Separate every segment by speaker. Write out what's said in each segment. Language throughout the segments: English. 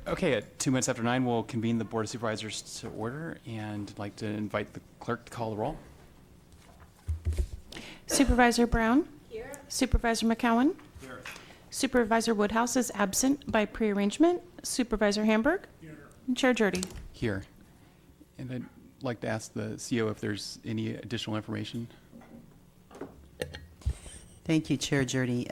Speaker 1: Okay, at 2 minutes after 9, we'll convene the Board of Supervisors to order, and I'd like to invite the clerk to call the roll.
Speaker 2: Supervisor Brown? Here. Supervisor McCowan? Here. Supervisor Woodhouse is absent by prearrangement. Supervisor Hamburg? Here. And Chair Jurdy?
Speaker 1: Here. And I'd like to ask the CEO if there's any additional information.
Speaker 3: Thank you, Chair Jurdy.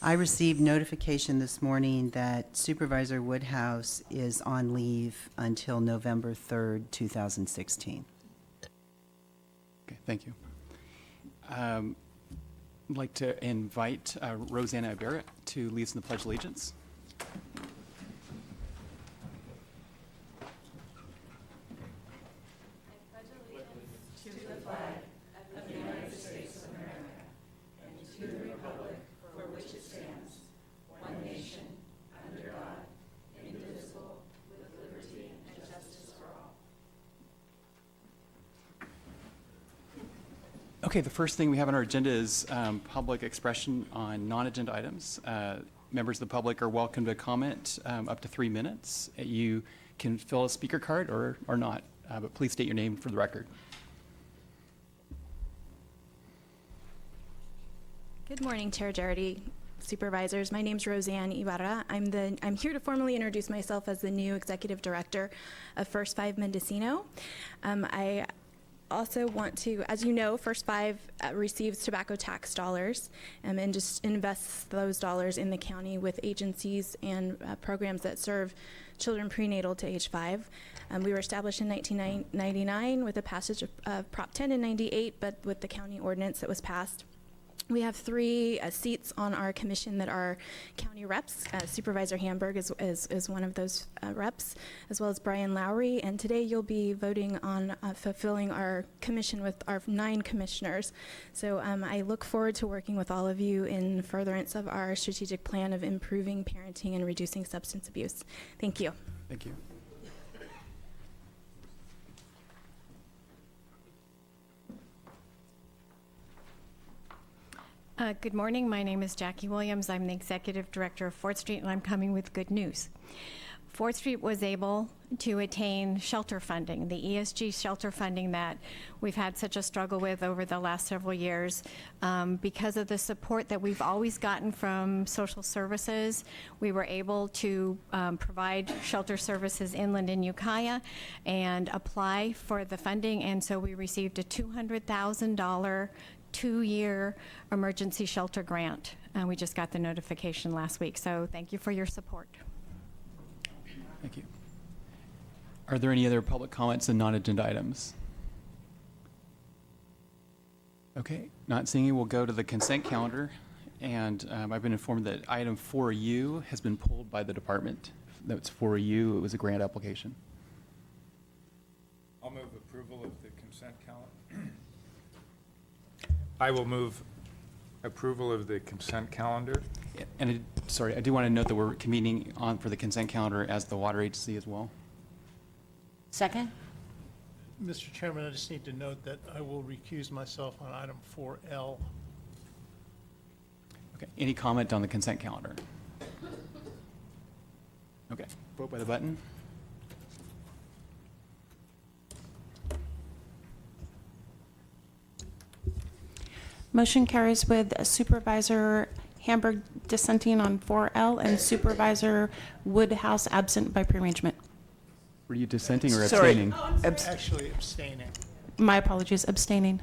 Speaker 3: I received notification this morning that Supervisor Woodhouse is on leave until November 3rd, 2016.
Speaker 1: Okay, thank you. I'd like to invite Rosanna Barrett to lead us in the Pledge of Allegiance. Okay, the first thing we have on our agenda is public expression on non-agenda items. Members of the public are welcome to comment up to 3 minutes. You can fill a speaker card or not, but please state your name for the record.
Speaker 4: Good morning, Chair Jardy, Supervisors. My name is Roseanne Ibarra. I'm here to formally introduce myself as the new Executive Director of First Five Mendocino. I also want to, as you know, First Five receives tobacco tax dollars and just invests those dollars in the county with agencies and programs that serve children prenatal to age 5. We were established in 1999 with the passage of Prop 10 in 98, but with the county ordinance that was passed. We have 3 seats on our commission that are county reps. Supervisor Hamburg is one of those reps, as well as Brian Lowry. And today you'll be voting on fulfilling our commission with our 9 commissioners. So I look forward to working with all of you in furtherance of our strategic plan of improving parenting and reducing substance abuse. Thank you.
Speaker 1: Thank you.
Speaker 5: Good morning. My name is Jackie Williams. I'm the Executive Director of 4th Street, and I'm coming with good news. 4th Street was able to attain shelter funding, the ESG shelter funding that we've had such a struggle with over the last several years. Because of the support that we've always gotten from social services, we were able to provide shelter services inland in Ukiah and apply for the funding, and so we received a $200,000 2-year emergency shelter grant. We just got the notification last week, so thank you for your support.
Speaker 1: Thank you. Are there any other public comments on non-agenda items? Okay, not seeing any, we'll go to the consent calendar. And I've been informed that item 4U has been pulled by the department. That's 4U, it was a grant application.
Speaker 6: I'll move approval of the consent calendar. I will move approval of the consent calendar.
Speaker 1: And sorry, I do want to note that we're convening on for the consent calendar as the water agency as well.
Speaker 7: Second?
Speaker 8: Mr. Chairman, I just need to note that I will recuse myself on item 4L.
Speaker 1: Okay, any comment on the consent calendar? Okay, vote by the button.
Speaker 2: Motion carries with Supervisor Hamburg dissenting on 4L and Supervisor Woodhouse absent by prearrangement.
Speaker 1: Were you dissenting or
Speaker 7: Sorry.
Speaker 1: abstaining?
Speaker 8: Actually abstaining.
Speaker 2: My apologies, abstaining.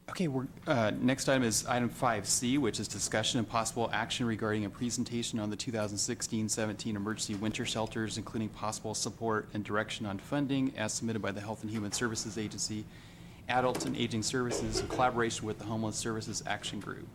Speaker 1: Okay, next item is item 5C, which is discussion and possible action regarding a presentation on the 2016-17 emergency winter shelters, including possible support and direction on funding as submitted by the Health and Human Services Agency, Adult and Aging Services, in collaboration with the Homeless Services Action Group.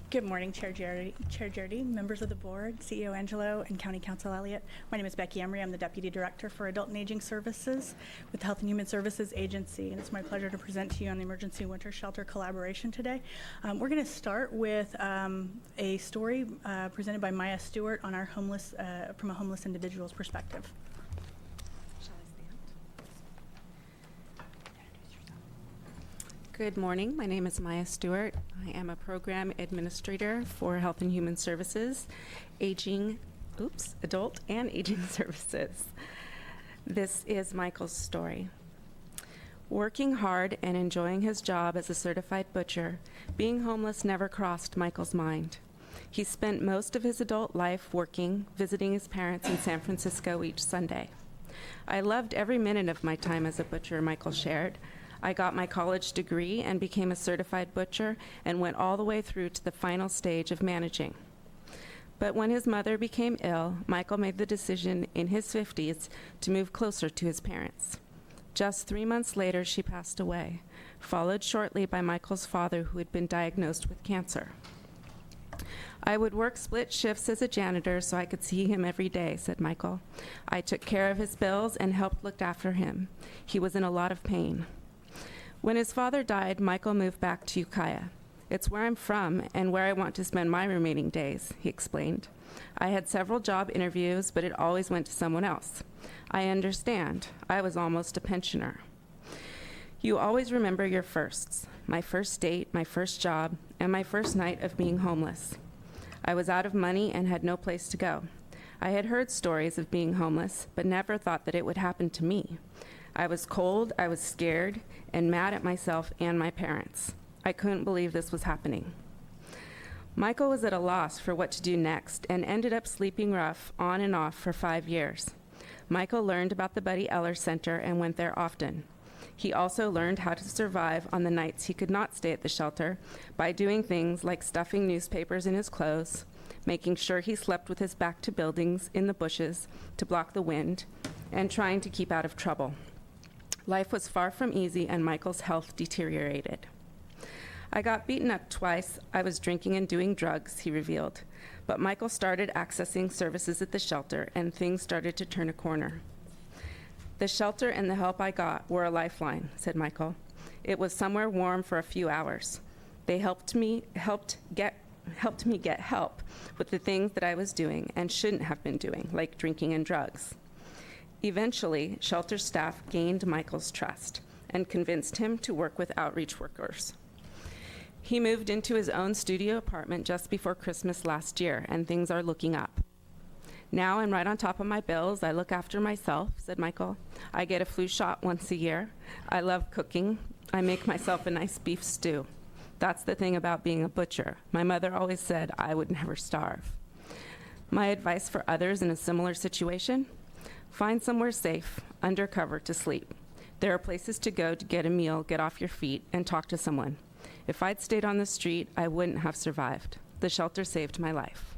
Speaker 9: Good morning, Chair Jardy, members of the board, CEO Angelo, and County Council Elliott. My name is Becky Emery. I'm the Deputy Director for Adult and Aging Services with the Health and Human Services Agency, and it's my pleasure to present to you on the Emergency Winter Shelter collaboration today. We're going to start with a story presented by Maya Stewart on our homeless, from a homeless individual's perspective.
Speaker 10: Good morning. My name is Maya Stewart. I am a program administrator for Health and Human Services, Adult and Aging Services. This is Michael's story. Working hard and enjoying his job as a certified butcher, being homeless never crossed Michael's mind. He spent most of his adult life working, visiting his parents in San Francisco each Sunday. I loved every minute of my time as a butcher, Michael shared. I got my college degree and became a certified butcher and went all the way through to the final stage of managing. But when his mother became ill, Michael made the decision in his 50s to move closer to his parents. Just 3 months later, she passed away, followed shortly by Michael's father, who had been diagnosed with cancer. I would work split shifts as a janitor so I could see him every day, said Michael. I took care of his bills and helped look after him. He was in a lot of pain. When his father died, Michael moved back to Ukiah. It's where I'm from and where I want to spend my remaining days, he explained. I had several job interviews, but it always went to someone else. I understand. I was almost a pensioner. You always remember your firsts. My first date, my first job, and my first night of being homeless. I was out of money and had no place to go. I had heard stories of being homeless, but never thought that it would happen to me. I was cold, I was scared, and mad at myself and my parents. I couldn't believe this was happening. Michael was at a loss for what to do next and ended up sleeping rough on and off for 5 years. Michael learned about the Buddy Eller Center and went there often. He also learned how to survive on the nights he could not stay at the shelter by doing things like stuffing newspapers in his clothes, making sure he slept with his back to buildings in the bushes to block the wind, and trying to keep out of trouble. Life was far from easy, and Michael's health deteriorated. I got beaten up twice. I was drinking and doing drugs, he revealed. But Michael started accessing services at the shelter, and things started to turn a corner. The shelter and the help I got were a lifeline, said Michael. It was somewhere warm for a few hours. They helped me get help with the things that I was doing and shouldn't have been doing, like drinking and drugs. Eventually, shelter staff gained Michael's trust and convinced him to work with outreach workers. He moved into his own studio apartment just before Christmas last year, and things are looking up. Now I'm right on top of my bills. I look after myself, said Michael. I get a flu shot once a year. I love cooking. I make myself a nice beef stew. That's the thing about being a butcher. My mother always said I would never starve. My advice for others in a similar situation? Find somewhere safe, under cover to sleep. There are places to go to get a meal, get off your feet, and talk to someone. If I'd stayed on the street, I wouldn't have survived. The shelter saved my life.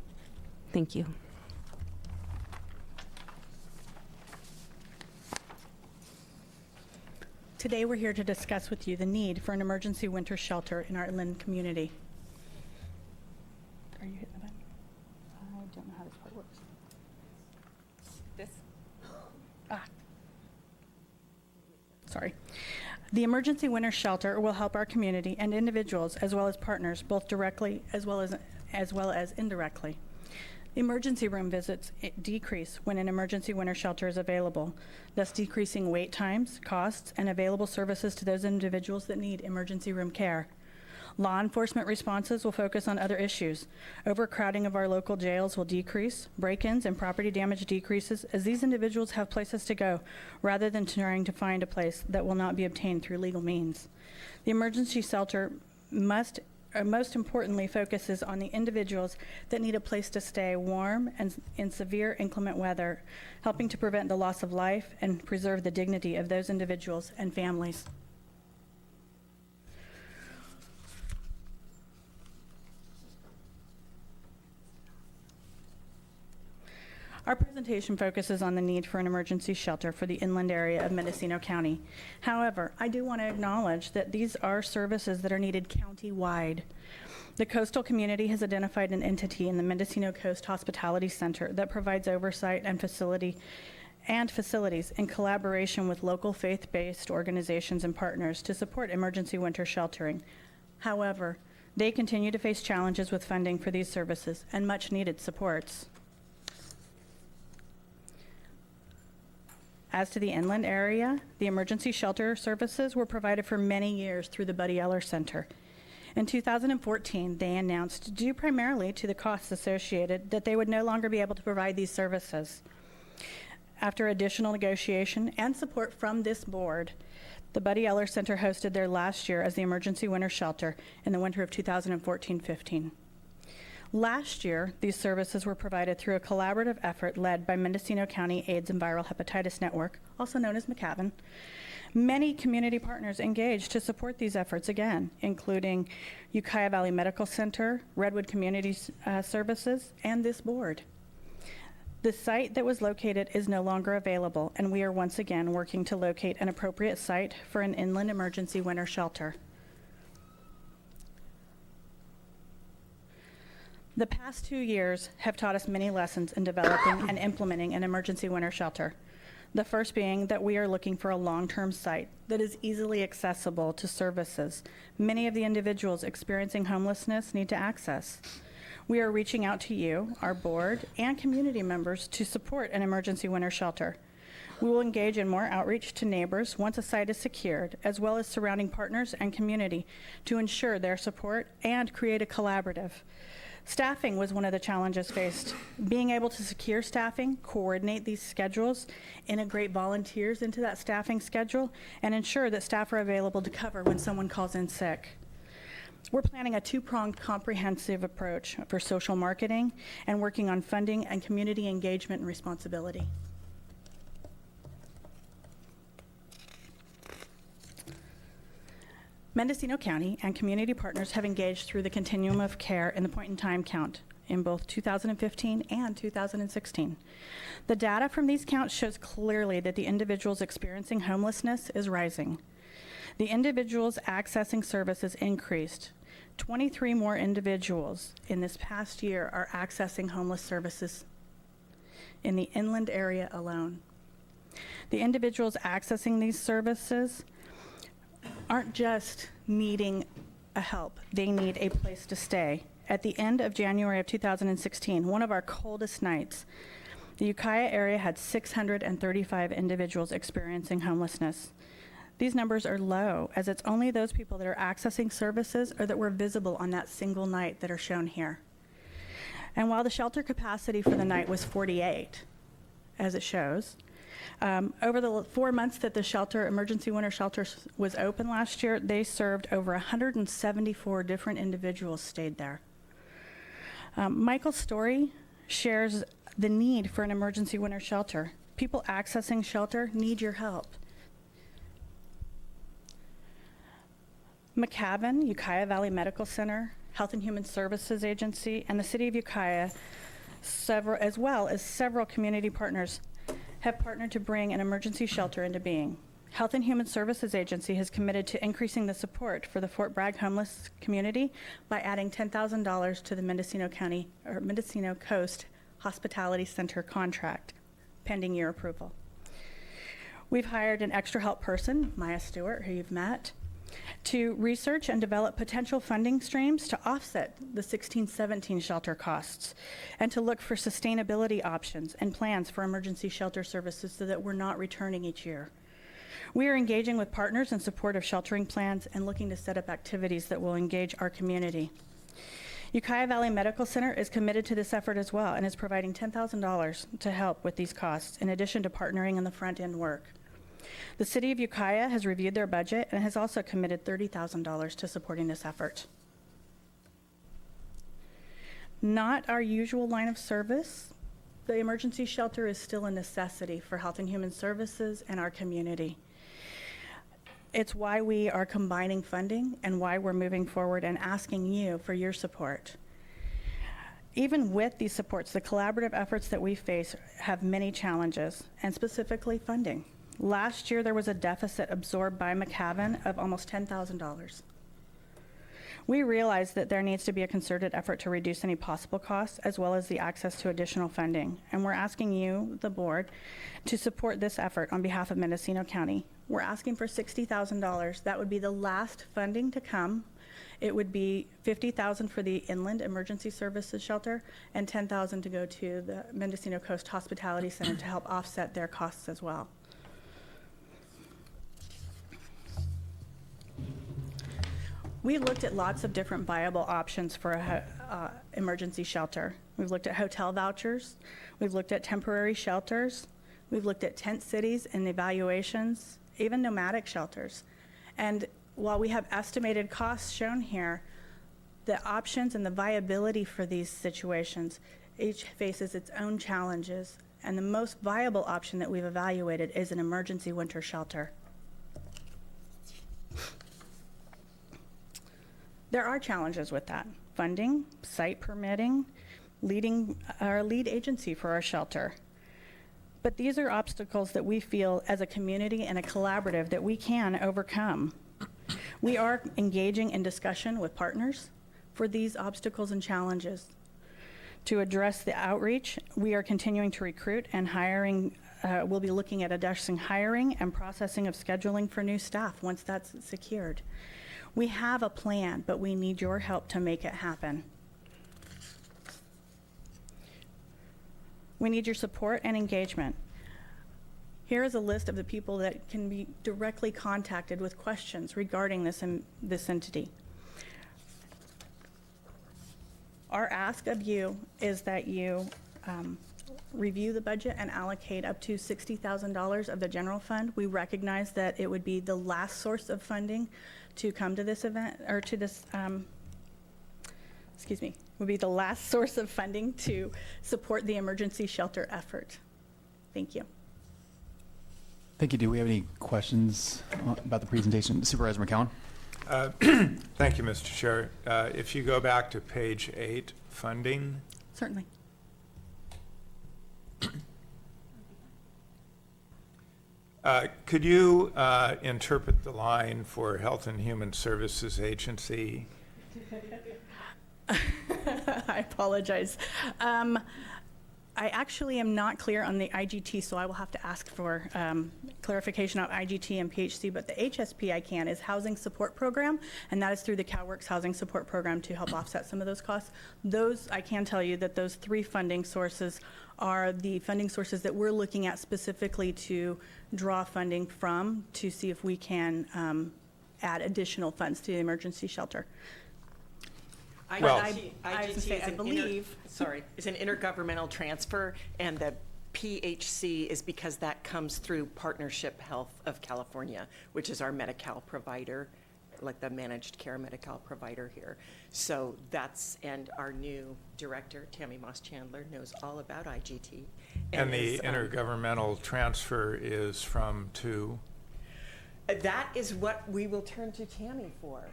Speaker 10: Thank you.
Speaker 9: Today, we're here to discuss with you the need for an emergency winter shelter in our inland community. Are you hitting the button? I don't know how this part works. This? Sorry. The emergency winter shelter will help our community and individuals as well as partners, both directly as well as indirectly. The emergency room visits decrease when an emergency winter shelter is available, thus decreasing wait times, costs, and available services to those individuals that need emergency room care. Law enforcement responses will focus on other issues. Overcrowding of our local jails will decrease, break-ins and property damage decreases as these individuals have places to go rather than trying to find a place that will not be obtained through legal means. The emergency shelter most importantly focuses on the individuals that need a place to stay warm and in severe inclement weather, helping to prevent the loss of life and preserve the dignity of those individuals and families. Our presentation focuses on the need for an emergency shelter for the inland area of Mendocino County. However, I do want to acknowledge that these are services that are needed county-wide. The coastal community has identified an entity in the Mendocino Coast Hospitality Center that provides oversight and facilities in collaboration with local faith-based organizations and partners to support emergency winter sheltering. However, they continue to face challenges with funding for these services and much-needed supports. As to the inland area, the emergency shelter services were provided for many years through the Buddy Eller Center. In 2014, they announced, due primarily to the costs associated, that they would no longer be able to provide these services. After additional negotiation and support from this board, the Buddy Eller Center hosted their last year as the emergency winter shelter in the winter of 2014-15. Last year, these services were provided through a collaborative effort led by Mendocino County AIDS and Viral Hepatitis Network, also known as McCavan. Many community partners engaged to support these efforts again, including Ukiah Valley Medical Center, Redwood Community Services, and this board. The site that was located is no longer available, and we are once again working to locate an appropriate site for an inland emergency winter shelter. The past 2 years have taught us many lessons in developing and implementing an emergency winter shelter. The first being that we are looking for a long-term site that is easily accessible to services many of the individuals experiencing homelessness need to access. We are reaching out to you, our board, and community members to support an emergency winter shelter. We will engage in more outreach to neighbors once a site is secured, as well as surrounding partners and community to ensure their support and create a collaborative. Staffing was one of the challenges faced. Being able to secure staffing, coordinate these schedules, integrate volunteers into that staffing schedule, and ensure that staff are available to cover when someone calls in sick. We're planning a two-pronged comprehensive approach for social marketing and working on funding and community engagement and responsibility. Mendocino County and community partners have engaged through the continuum of care in the point-in-time count in both 2015 and 2016. The data from these counts shows clearly that the individuals experiencing homelessness is rising. The individuals accessing services increased. 23 more individuals in this past year are accessing homeless services in the inland area alone. The individuals accessing these services aren't just needing a help, they need a place to stay. At the end of January of 2016, one of our coldest nights, the Ukiah area had 635 individuals experiencing homelessness. These numbers are low, as it's only those people that are accessing services or that were visible on that single night that are shown here. And while the shelter capacity for the night was 48, as it shows, over the 4 months that the emergency winter shelter was open last year, they served over 174 different individuals stayed there. Michael's story shares the need for an emergency winter shelter. People accessing shelter need your help. McCavan, Ukiah Valley Medical Center, Health and Human Services Agency, and the City of Ukiah, as well as several community partners, have partnered to bring an emergency shelter into being. Health and Human Services Agency has committed to increasing the support for the Fort Bragg homeless community by adding $10,000 to the Mendocino Coast Hospitality Center contract, pending your approval. We've hired an extra help person, Maya Stewart, who you've met, to research and develop potential funding streams to offset the 16-17 shelter costs, and to look for sustainability options and plans for emergency shelter services so that we're not returning each year. We are engaging with partners in support of sheltering plans and looking to set up activities that will engage our community. Ukiah Valley Medical Center is committed to this effort as well and is providing $10,000 to help with these costs, in addition to partnering in the front-end work. The City of Ukiah has reviewed their budget and has also committed $30,000 to supporting this effort. Not our usual line of service, the emergency shelter is still a necessity for Health and Human Services and our community. It's why we are combining funding and why we're moving forward and asking you for your support. Even with these supports, the collaborative efforts that we face have many challenges, and specifically funding. Last year, there was a deficit absorbed by McCavan of almost $10,000. We realize that there needs to be a concerted effort to reduce any possible costs, as well as the access to additional funding. And we're asking you, the board, to support this effort on behalf of Mendocino County. We're asking for $60,000. That would be the last funding to come. It would be $50,000 for the Inland Emergency Services Shelter and $10,000 to go to the Mendocino Coast Hospitality Center to help offset their costs as well. We looked at lots of different viable options for a emergency shelter. We've looked at hotel vouchers. We've looked at temporary shelters. We've looked at tent cities and evaluations, even nomadic shelters. And while we have estimated costs shown here, the options and the viability for these situations each faces its own challenges. And the most viable option that we've evaluated is an emergency winter shelter. There are challenges with that. Funding, site permitting, our lead agency for our shelter. But these are obstacles that we feel as a community and a collaborative that we can overcome. We are engaging in discussion with partners for these obstacles and challenges. To address the outreach, we are continuing to recruit and hiring. We'll be looking at addressing hiring and processing of scheduling for new staff once that's secured. We have a plan, but we need your help to make it happen. We need your support and engagement. Here is a list of the people that can be directly contacted with questions regarding this entity. Our ask of you is that you review the budget and allocate up to $60,000 of the general fund. We recognize that it would be the last source of funding to come to this event, or to this, would be the last source of funding to support the emergency shelter effort. Thank you.
Speaker 1: Thank you. Do we have any questions about the presentation? Supervisor McCowan?
Speaker 6: Thank you, Mr. Chair. If you go back to page 8, funding.
Speaker 9: Certainly.
Speaker 6: Could you interpret the line for Health and Human Services Agency?
Speaker 9: I apologize. I actually am not clear on the IGT, so I will have to ask for clarification on IGT and PHC, but the HSP I can is Housing Support Program, and that is through the CalWorks Housing Support Program to help offset some of those costs. Those, I can tell you that those 3 funding sources are the funding sources that we're looking at specifically to draw funding from to see if we can add additional funds to the emergency shelter.
Speaker 11: I believe is an intergovernmental transfer, and the PHC is because that comes through Partnership Health of California, which is our Medi-Cal provider, like the managed care Medi-Cal provider here. So that's, and our new director, Tammy Moss-Chandler, knows all about IGT.
Speaker 6: And the intergovernmental transfer is from to?
Speaker 11: That is what we will turn to Tammy for.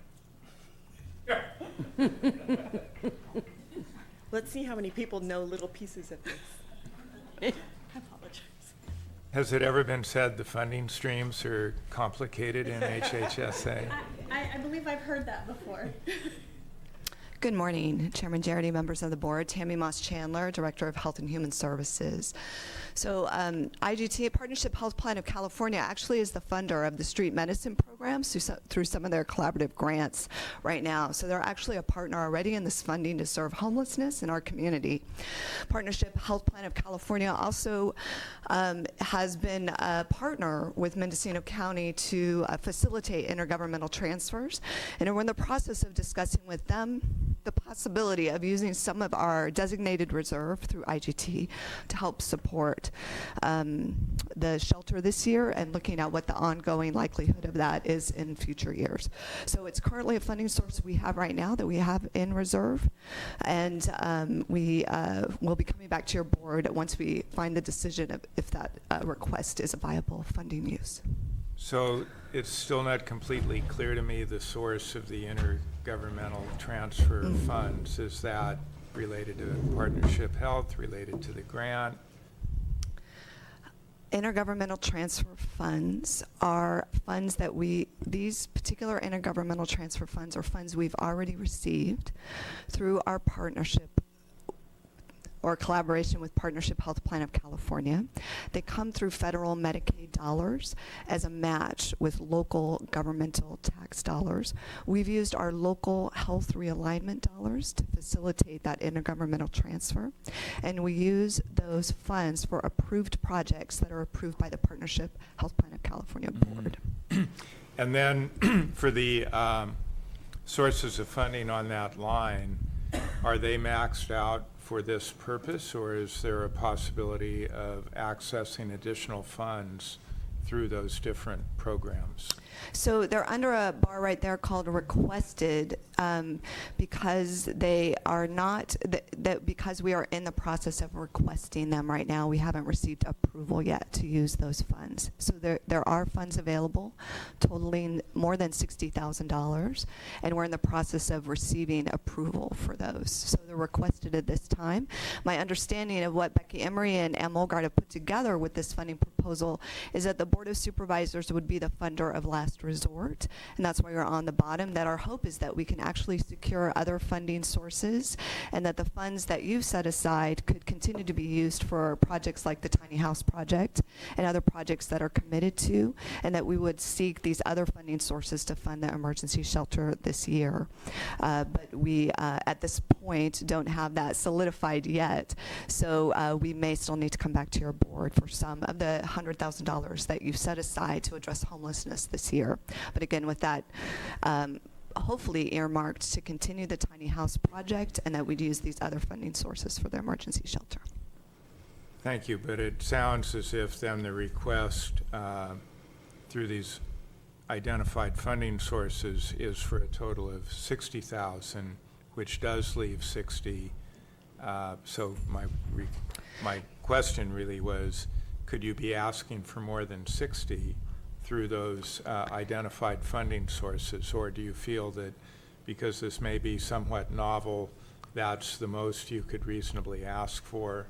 Speaker 11: Let's see how many people know little pieces of this.
Speaker 9: I apologize.
Speaker 6: Has it ever been said the funding streams are complicated in HHSA?
Speaker 9: I believe I've heard that before.
Speaker 12: Good morning, Chairman Jarity, members of the board. Tammy Moss-Chandler, Director of Health and Human Services. So IGT, Partnership Health Plan of California, actually is the funder of the street medicine programs through some of their collaborative grants right now. So they're actually a partner already in this funding to serve homelessness in our community. Partnership Health Plan of California also has been a partner with Mendocino County to facilitate intergovernmental transfers. And we're in the process of discussing with them the possibility of using some of our designated reserve through IGT to help support the shelter this year, and looking at what the ongoing likelihood of that is in future years. So it's currently a funding source we have right now that we have in reserve, and we will be coming back to your board once we find the decision of if that request is a viable funding use.
Speaker 6: So it's still not completely clear to me the source of the intergovernmental transfer funds. Is that related to Partnership Health, related to the grant?
Speaker 12: Intergovernmental transfer funds are funds that these particular intergovernmental transfer funds are funds we've already received through our partnership or collaboration with Partnership Health Plan of California. They come through federal Medicaid dollars as a match with local governmental tax dollars. We've used our local health realignment dollars to facilitate that intergovernmental transfer, and we use those funds for approved projects that are approved by the Partnership Health Plan of California board.
Speaker 6: And then for the sources of funding on that line, are they maxed out for this purpose, or is there a possibility of accessing additional funds through those different programs?
Speaker 12: So they're under a bar right there called requested, because they are not, because we are in the process of requesting them right now. We haven't received approval yet to use those funds. So there are funds available totaling more than $60,000, and we're in the process of receiving approval for those. So they're requested at this time. My understanding of what Becky Emery and Ann Mulgard have put together with this funding proposal is that the Board of Supervisors would be the funder of last resort, and that's why we're on the bottom, that our hope is that we can actually secure other funding sources, and that the funds that you've set aside could continue to be used for projects like the tiny house project and other projects that are committed to, and that we would seek these other funding sources to fund the emergency shelter this year. But we, at this point, don't have that solidified yet, so we may still need to come back to your board for some of the $100,000 that you've set aside to address homelessness this year. But again, with that hopefully earmarked to continue the tiny house project, and that we'd use these other funding sources for the emergency shelter.
Speaker 6: Thank you, but it sounds as if then the request through these identified funding sources is for a total of $60,000, which does leave 60. So my question really was, could you be asking for more than 60 through those identified funding sources, or do you feel that because this may be somewhat novel, that's the most you could reasonably ask for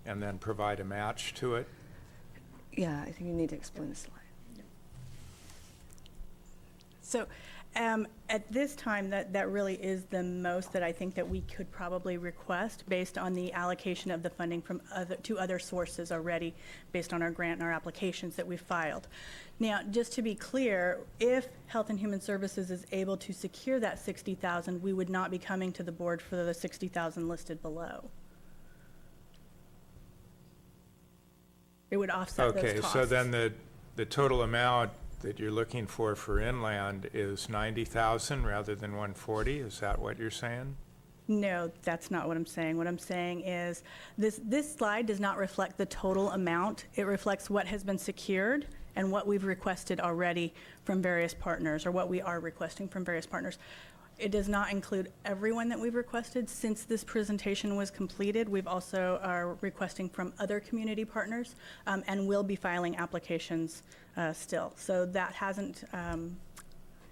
Speaker 6: and then provide a match to it?
Speaker 12: Yeah, I think you need to explain the slide.
Speaker 9: So at this time, that really is the most that I think that we could probably request based on the allocation of the funding from to other sources already, based on our grant and our applications that we filed. Now, just to be clear, if Health and Human Services is able to secure that $60,000, we would not be coming to the board for the $60,000 listed below. It would offset those costs.
Speaker 6: Okay, so then the total amount that you're looking for inland is 90,000 rather than 140. Is that what you're saying?
Speaker 9: No, that's not what I'm saying. What I'm saying is this slide does not reflect the total amount. It reflects what has been secured and what we've requested already from various partners, or what we are requesting from various partners. It does not include everyone that we've requested. Since this presentation was completed, we've also are requesting from other community partners, and will be filing applications still. So that hasn't,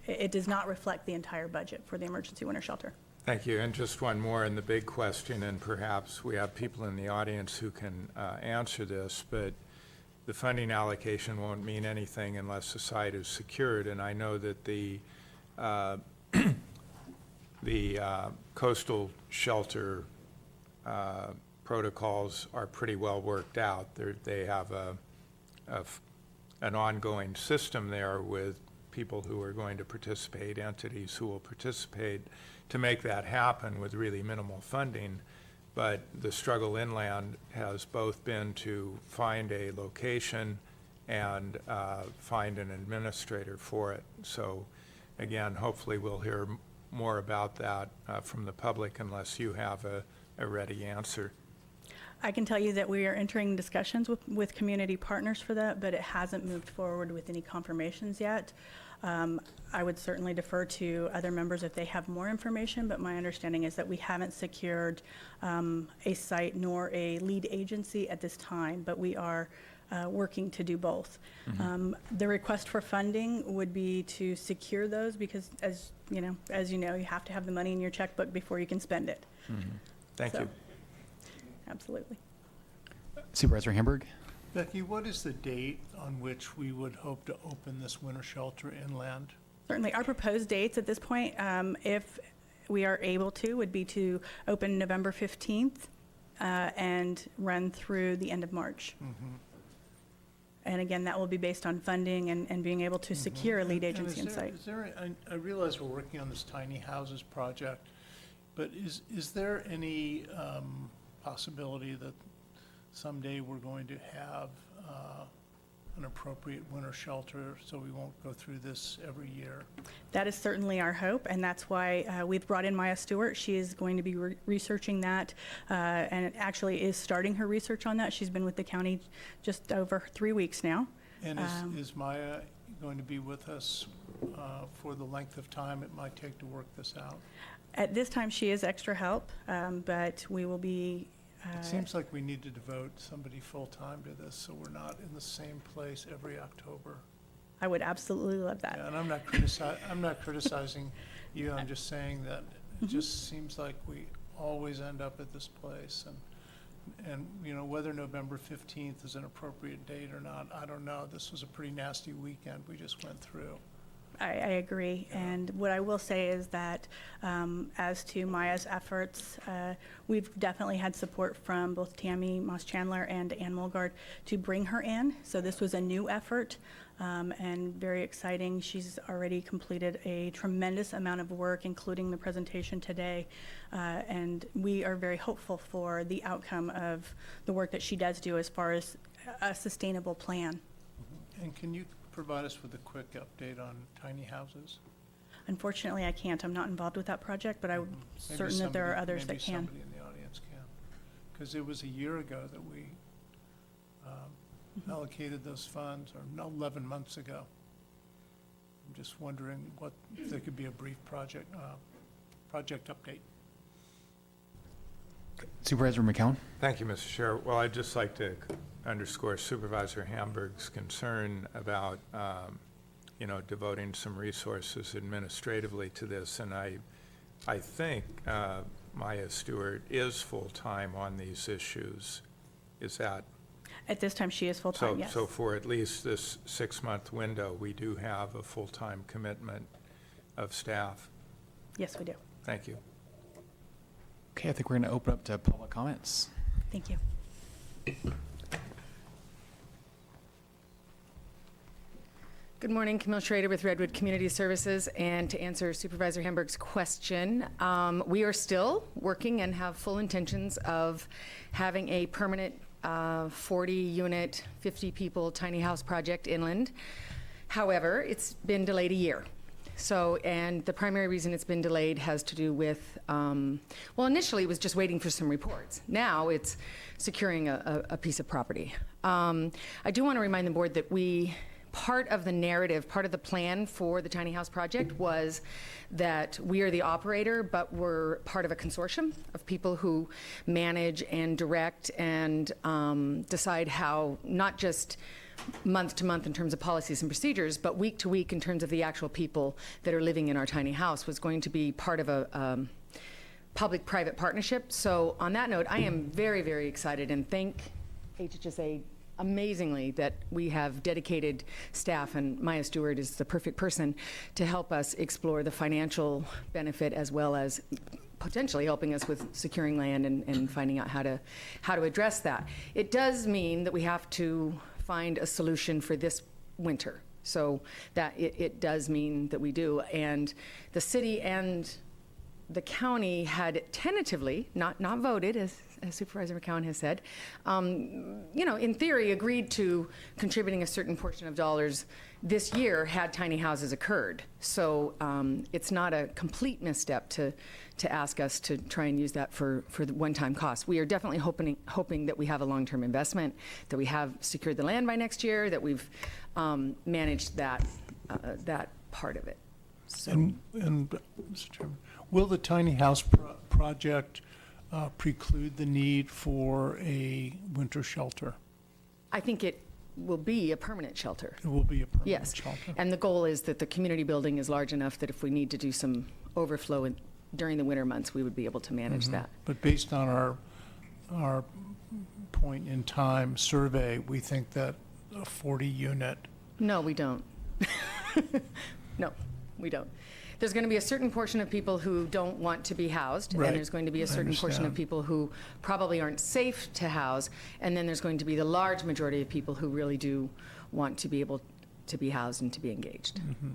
Speaker 9: it does not reflect the entire budget for the emergency winter shelter.
Speaker 6: Thank you. And just one more, and the big question, and perhaps we have people in the audience who can answer this, but the funding allocation won't mean anything unless the site is secured. And I know that the coastal shelter protocols are pretty well worked out. They have an ongoing system there with people who are going to participate, entities who will participate to make that happen with really minimal funding. But the struggle inland has both been to find a location and find an administrator for it. So again, hopefully we'll hear more about that from the public unless you have a ready answer.
Speaker 9: I can tell you that we are entering discussions with community partners for that, but it hasn't moved forward with any confirmations yet. I would certainly defer to other members if they have more information, but my understanding is that we haven't secured a site nor a lead agency at this time, but we are working to do both.
Speaker 1: Mm-hmm.
Speaker 9: The request for funding would be to secure those because, as you know, you have to have the money in your checkbook before you can spend it.
Speaker 1: Mm-hmm.
Speaker 6: Thank you.
Speaker 9: Absolutely.
Speaker 1: Supervisor Hamburg?
Speaker 8: Becky, what is the date on which we would hope to open this winter shelter inland?
Speaker 9: Certainly. Our proposed dates at this point, if we are able to, would be to open November 15th and run through the end of March.
Speaker 8: Mm-hmm.
Speaker 9: And again, that will be based on funding and being able to secure a lead agency in site.
Speaker 8: I realize we're working on this tiny houses project, but is there any possibility that someday we're going to have an appropriate winter shelter so we won't go through this every year?
Speaker 9: That is certainly our hope, and that's why we've brought in Maya Stewart. She is going to be researching that, and it actually is starting her research on that. She's been with the county just over 3 weeks now.
Speaker 8: And is Maya going to be with us for the length of time it might take to work this out?
Speaker 9: At this time, she is extra help, but we will be.
Speaker 8: It seems like we need to devote somebody full-time to this, so we're not in the same place every October.
Speaker 9: I would absolutely love that.
Speaker 8: Yeah, and I'm not criticizing you, I'm just saying that it just seems like we always end up at this place, and you know, whether November 15th is an appropriate date or not, I don't know. This was a pretty nasty weekend we just went through.
Speaker 9: I agree, and what I will say is that as to Maya's efforts, we've definitely had support from both Tammy Moss-Chandler and Ann Mulgard to bring her in. So this was a new effort and very exciting. She's already completed a tremendous amount of work, including the presentation today, and we are very hopeful for the outcome of the work that she does do as far as a sustainable plan.
Speaker 8: And can you provide us with a quick update on tiny houses?
Speaker 9: Unfortunately, I can't. I'm not involved with that project, but I'm certain that there are others that can.
Speaker 8: Maybe somebody in the audience can. Because it was a year ago that we allocated those funds, or 11 months ago. I'm just wondering if there could be a brief project update.
Speaker 1: Supervisor McCown?
Speaker 6: Thank you, Mr. Chair. Well, I'd just like to underscore Supervisor Hamburg's concern about, devoting some resources administratively to this. And I think Maya Stewart is full-time on these issues. Is that?
Speaker 9: At this time, she is full-time, yes.
Speaker 6: So for at least this 6-month window, we do have a full-time commitment of staff.
Speaker 9: Yes, we do.
Speaker 6: Thank you.
Speaker 1: Okay, I think we're going to open up to public comments.
Speaker 9: Thank you.
Speaker 13: Good morning, Camille Schrader with Redwood Community Services, and to answer Supervisor Hamburg's question, we are still working and have full intentions of having a permanent 40-unit, 50-people tiny house project inland. However, it's been delayed a year. So, and the primary reason it's been delayed has to do with, well, initially it was just waiting for some reports. Now it's securing a piece of property. I do want to remind the board that part of the narrative, part of the plan for the tiny house project was that we are the operator, but we're part of a consortium of people who manage and direct and decide how, not just month to month in terms of policies and procedures, but week to week in terms of the actual people that are living in our tiny house was going to be part of a public-private partnership. So on that note, I am very, very excited and thank HHSA amazingly that we have dedicated staff, and Maya Stewart is the perfect person to help us explore the financial benefit as well as potentially helping us with securing land and finding out how to address that. It does mean that we have to find a solution for this winter. So that it does mean that we do. And the city and the county had tentatively, not voted, as Supervisor McCown has said, in theory agreed to contributing a certain portion of dollars this year had tiny houses occurred. So it's not a complete misstep to ask us to try and use that for the one-time cost. We are definitely hoping that we have a long-term investment, that we have secured the land by next year, that we've managed that part of it. So.
Speaker 8: And Mr. Chairman, will the tiny house project preclude the need for a winter shelter?
Speaker 13: I think it will be a permanent shelter.
Speaker 8: It will be a permanent
Speaker 13: yes.
Speaker 8: shelter.
Speaker 13: And the goal is that the community building is large enough that if we need to do some overflow during the winter months, we would be able to manage that.
Speaker 8: But based on our point in time survey, we think that a 40-unit.
Speaker 13: No, we don't. No, we don't. There's going to be a certain portion of people who don't want to be housed,
Speaker 8: Right.
Speaker 13: and there's going to be a certain portion of people who probably aren't safe to house, and then there's going to be the large majority of people who really do want to be able to be housed and to be engaged.
Speaker 8: Mm-hmm.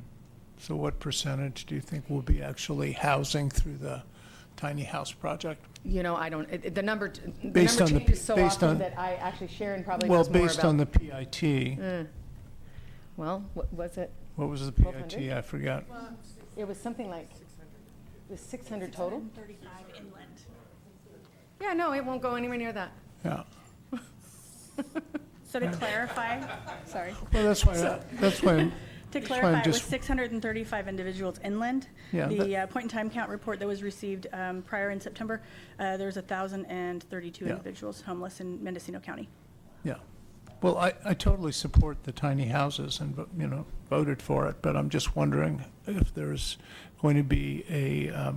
Speaker 8: So what percentage do you think will be actually housing through the tiny house project?
Speaker 13: I don't, the number
Speaker 8: Based on the-
Speaker 13: changes so
Speaker 8: based
Speaker 13: often
Speaker 8: on-
Speaker 13: that I actually Sharon probably
Speaker 8: Well,
Speaker 13: knows more
Speaker 8: based
Speaker 13: about.
Speaker 8: on the PIT,
Speaker 13: well, what was it?
Speaker 8: What was the PIT?
Speaker 13: 1,200?
Speaker 8: I forgot.
Speaker 13: It was something like, it was 600 total?
Speaker 9: 35 inland.
Speaker 13: Yeah, no, it won't go anywhere near that.
Speaker 8: Yeah.
Speaker 9: So to clarify, sorry.
Speaker 8: Well, that's why,
Speaker 9: To
Speaker 8: That's
Speaker 9: clarify,
Speaker 8: fine,
Speaker 9: it was
Speaker 8: just-
Speaker 9: 635 individuals inland.
Speaker 8: Yeah,
Speaker 9: The point-in-time count report that was received prior in September, there was 1,032
Speaker 8: Yeah.
Speaker 9: individuals homeless in Mendocino County.
Speaker 8: yeah. Well, I totally support the tiny houses and, voted for it, but I'm just wondering if there's going to be a,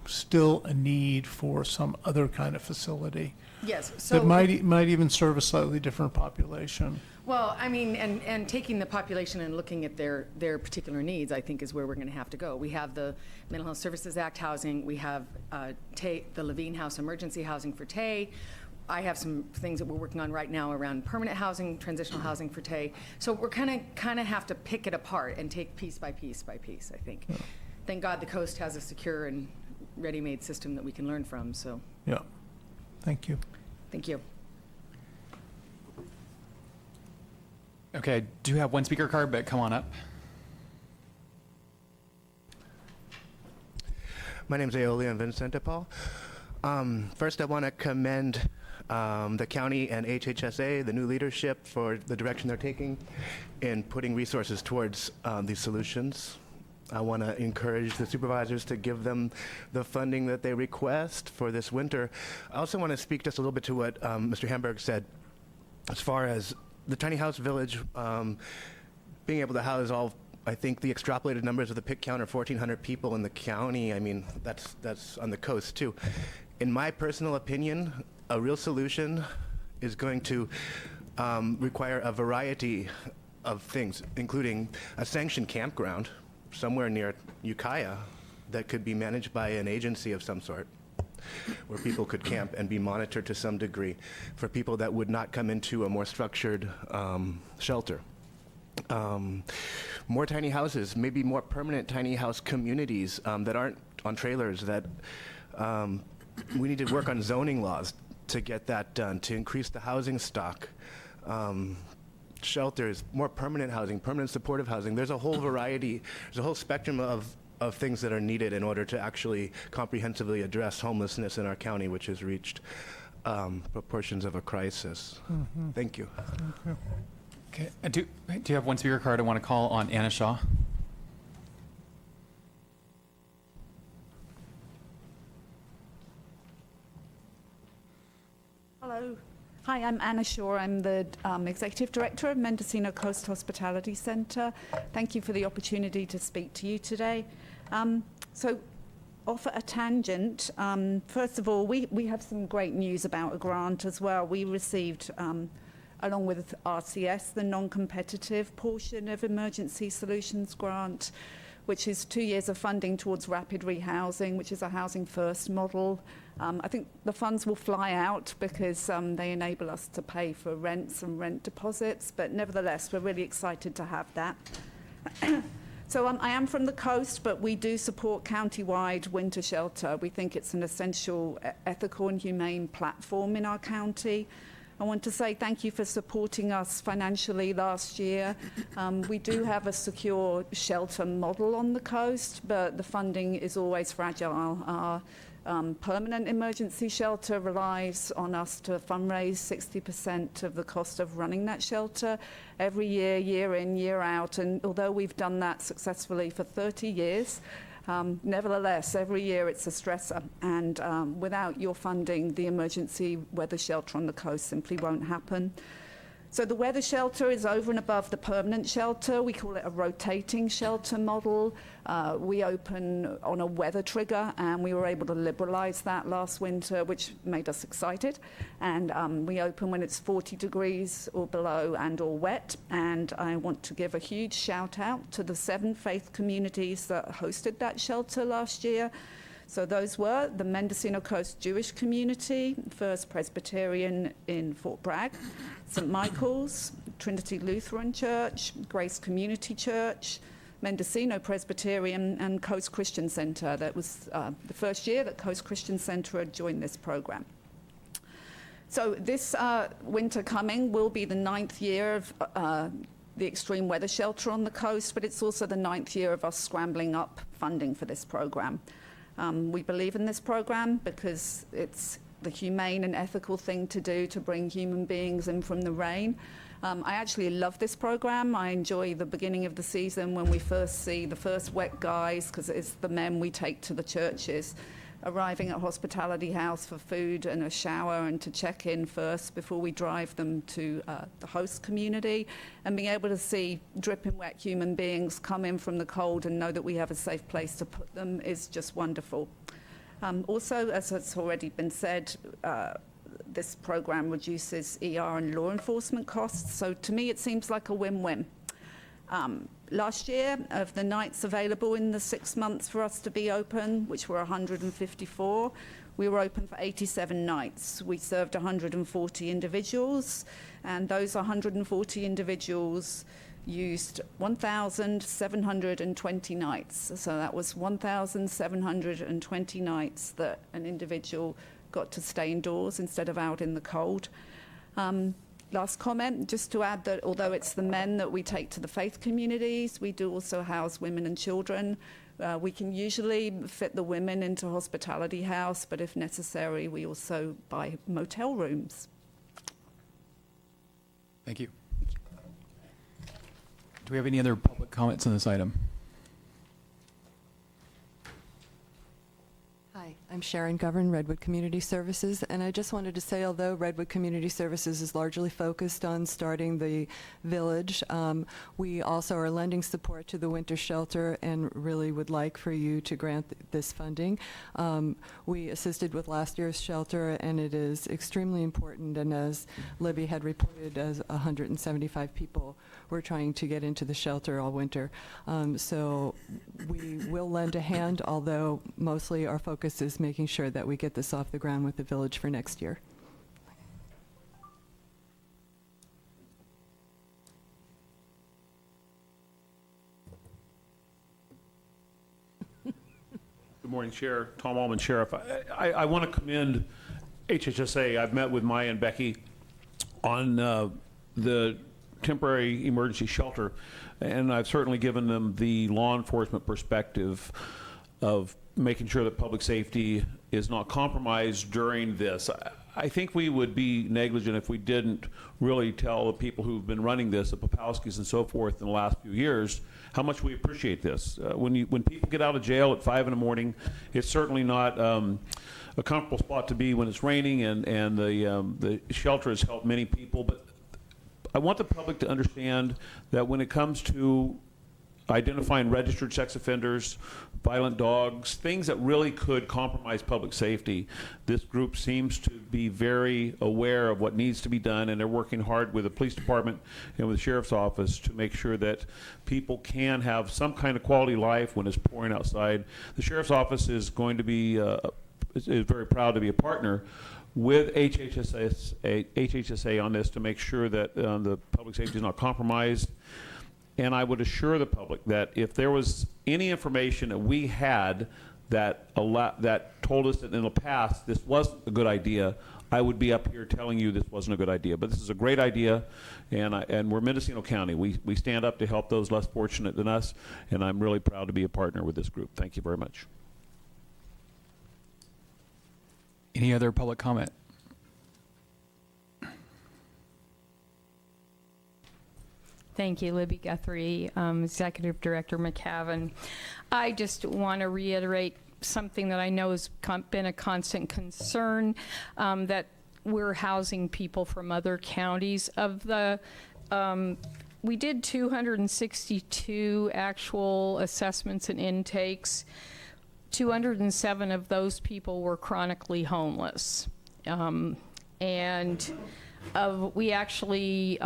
Speaker 8: still a need for some other kind of facility
Speaker 13: Yes, so.
Speaker 8: that might even serve a slightly different population.
Speaker 13: Well, I mean, and taking the population and looking at their particular needs, I think is where we're going to have to go. We have the Mental Health Services Act housing, we have the Levine House emergency housing for Tay. I have some things that we're working on right now around permanent housing, transitional housing for Tay. So we're kind of have to pick it apart and take piece by piece by piece, I think.
Speaker 8: Yeah.
Speaker 13: Thank God the coast has a secure and ready-made system that we can learn from, so
Speaker 8: Yeah. Thank you.
Speaker 13: thank you.
Speaker 1: Okay, I do have one speaker card, but come on up.
Speaker 14: My name's Aeolian Vincente Paul. First, I want to commend the county and HHSA, the new leadership, for the direction they're taking in putting resources towards these solutions. I want to encourage the supervisors to give them the funding that they request for this winter. I also want to speak just a little bit to what Mr. Hamburg said as far as the tiny house village being able to house all, I think the extrapolated numbers of the PIC count are 1,400 people in the county. I mean, that's on the coast too. In my personal opinion, a real solution is going to require a variety of things, including a sanctioned campground somewhere near Ukiah that could be managed by an agency of some sort, where people could camp and be monitored to some degree for people that would not come into a more structured shelter. More tiny houses, maybe more permanent tiny house communities that aren't on trailers. That we need to work on zoning laws to get that done, to increase the housing stock. Shelters, more permanent housing, permanent supportive housing. There's a whole variety, there's a whole spectrum of things that are needed in order to actually comprehensively address homelessness in our county, which has reached proportions of a crisis.
Speaker 8: Mm-hmm.
Speaker 14: Thank you.
Speaker 1: Okay, do you have one speaker card? I want to call on Anna Shaw.
Speaker 15: Hello. Hi, I'm Anna Shaw. I'm the Executive Director of Mendocino Coast Hospitality Center. Thank you for the opportunity to speak to you today. So, off at a tangent, first of all, we have some great news about a grant as well. We received, along with RCS, the non-competitive portion of Emergency Solutions Grant, which is 2 years of funding towards rapid rehousing, which is a housing first model. I think the funds will fly out because they enable us to pay for rents and rent deposits, but nevertheless, we're really excited to have that. So I am from the coast, but we do support county-wide winter shelter. We think it's an essential, ethical and humane platform in our county. I want to say thank you for supporting us financially last year. We do have a secure shelter model on the coast, but the funding is always fragile. Our permanent emergency shelter relies on us to fundraise 60% of the cost of running that shelter every year, year in, year out. And although we've done that successfully for 30 years, nevertheless, every year it's a stressor. And without your funding, the emergency weather shelter on the coast simply won't happen. So the weather shelter is over and above the permanent shelter. We call it a rotating shelter model. We open on a weather trigger, and we were able to liberalize that last winter, which made us excited. And we open when it's 40 degrees or below and or wet. And I want to give a huge shout out to the 7 faith communities that hosted that shelter last year. So those were the Mendocino Coast Jewish Community, First Presbyterian in Fort Bragg, St. Michael's, Trinity Lutheran Church, Grace Community Church, Mendocino Presbyterian, and Coast Christian Center. That was the first year that Coast Christian Center had joined this program. So this winter coming will be the 9th year of the extreme weather shelter on the coast, but it's also the 9th year of us scrambling up funding for this program. We believe in this program because it's the humane and ethical thing to do to bring human beings in from the rain. I actually love this program. I enjoy the beginning of the season when we first see the first wet guys, because it's the men we take to the churches, arriving at Hospitality House for food and a shower and to check in first before we drive them to the host community, and being able to see dripping wet human beings come in from the cold and know that we have a safe place to put them is just wonderful. Also, as has already been said, this program reduces ER and law enforcement costs, so to me it seems like a win-win. Last year, of the nights available in the 6 months for us to be open, which were 154, we were open for 87 nights. We served 140 individuals, and those 140 individuals used 1,720 nights. So that was 1,720 nights that an individual got to stay indoors instead of out in the cold. Last comment, just to add that although it's the men that we take to the faith communities, we do also house women and children. We can usually fit the women into Hospitality House, but if necessary, we also buy motel rooms.
Speaker 1: Thank you. Do we have any other public comments on this item?
Speaker 16: Hi, I'm Sharon Govern, Redwood Community Services, and I just wanted to say, although Redwood Community Services is largely focused on starting the village, we also are lending support to the winter shelter and really would like for you to grant this funding. We assisted with last year's shelter, and it is extremely important, and as Libby had reported, as 175 people were trying to get into the shelter all winter. So we will lend a hand, although mostly our focus is making sure that we get this off the ground with the village for next year.
Speaker 17: Good morning, Chair. Tom Allman, Sheriff. I want to commend HHSA. I've met with Maya and Becky on the temporary emergency shelter, and I've certainly given them the law enforcement perspective of making sure that public safety is not compromised during this. I think we would be negligent if we didn't really tell the people who've been running this, the Popowskis and so forth, in the last few years, how much we appreciate this. When people get out of jail at 5 in the morning, it's certainly not a comfortable spot to be when it's raining, and the shelter has helped many people. But I want the public to understand that when it comes to identifying registered sex offenders, violent dogs, things that really could compromise public safety, this group seems to be very aware of what needs to be done, and they're working hard with the police department and with the sheriff's office to make sure that people can have some kind of quality life when it's pouring outside. The sheriff's office is going to be is very proud to be a partner with HHSA on this to make sure that the public safety is not compromised. And I would assure the public that if there was any information that we had that told us that in the past this wasn't a good idea, I would be up here telling you this wasn't a good idea. But this is a great idea, and we're Mendocino County. We stand up to help those less fortunate than us, and I'm really proud to be a partner with this group. Thank you very much.
Speaker 1: Any other public comment?
Speaker 18: Thank you, Libby Guthrie, Executive Director McCavan. I just want to reiterate something that I know has been a constant concern, that we're housing people from other counties. We did 262 actual assessments and intakes. 207 of those people were chronically homeless. We actually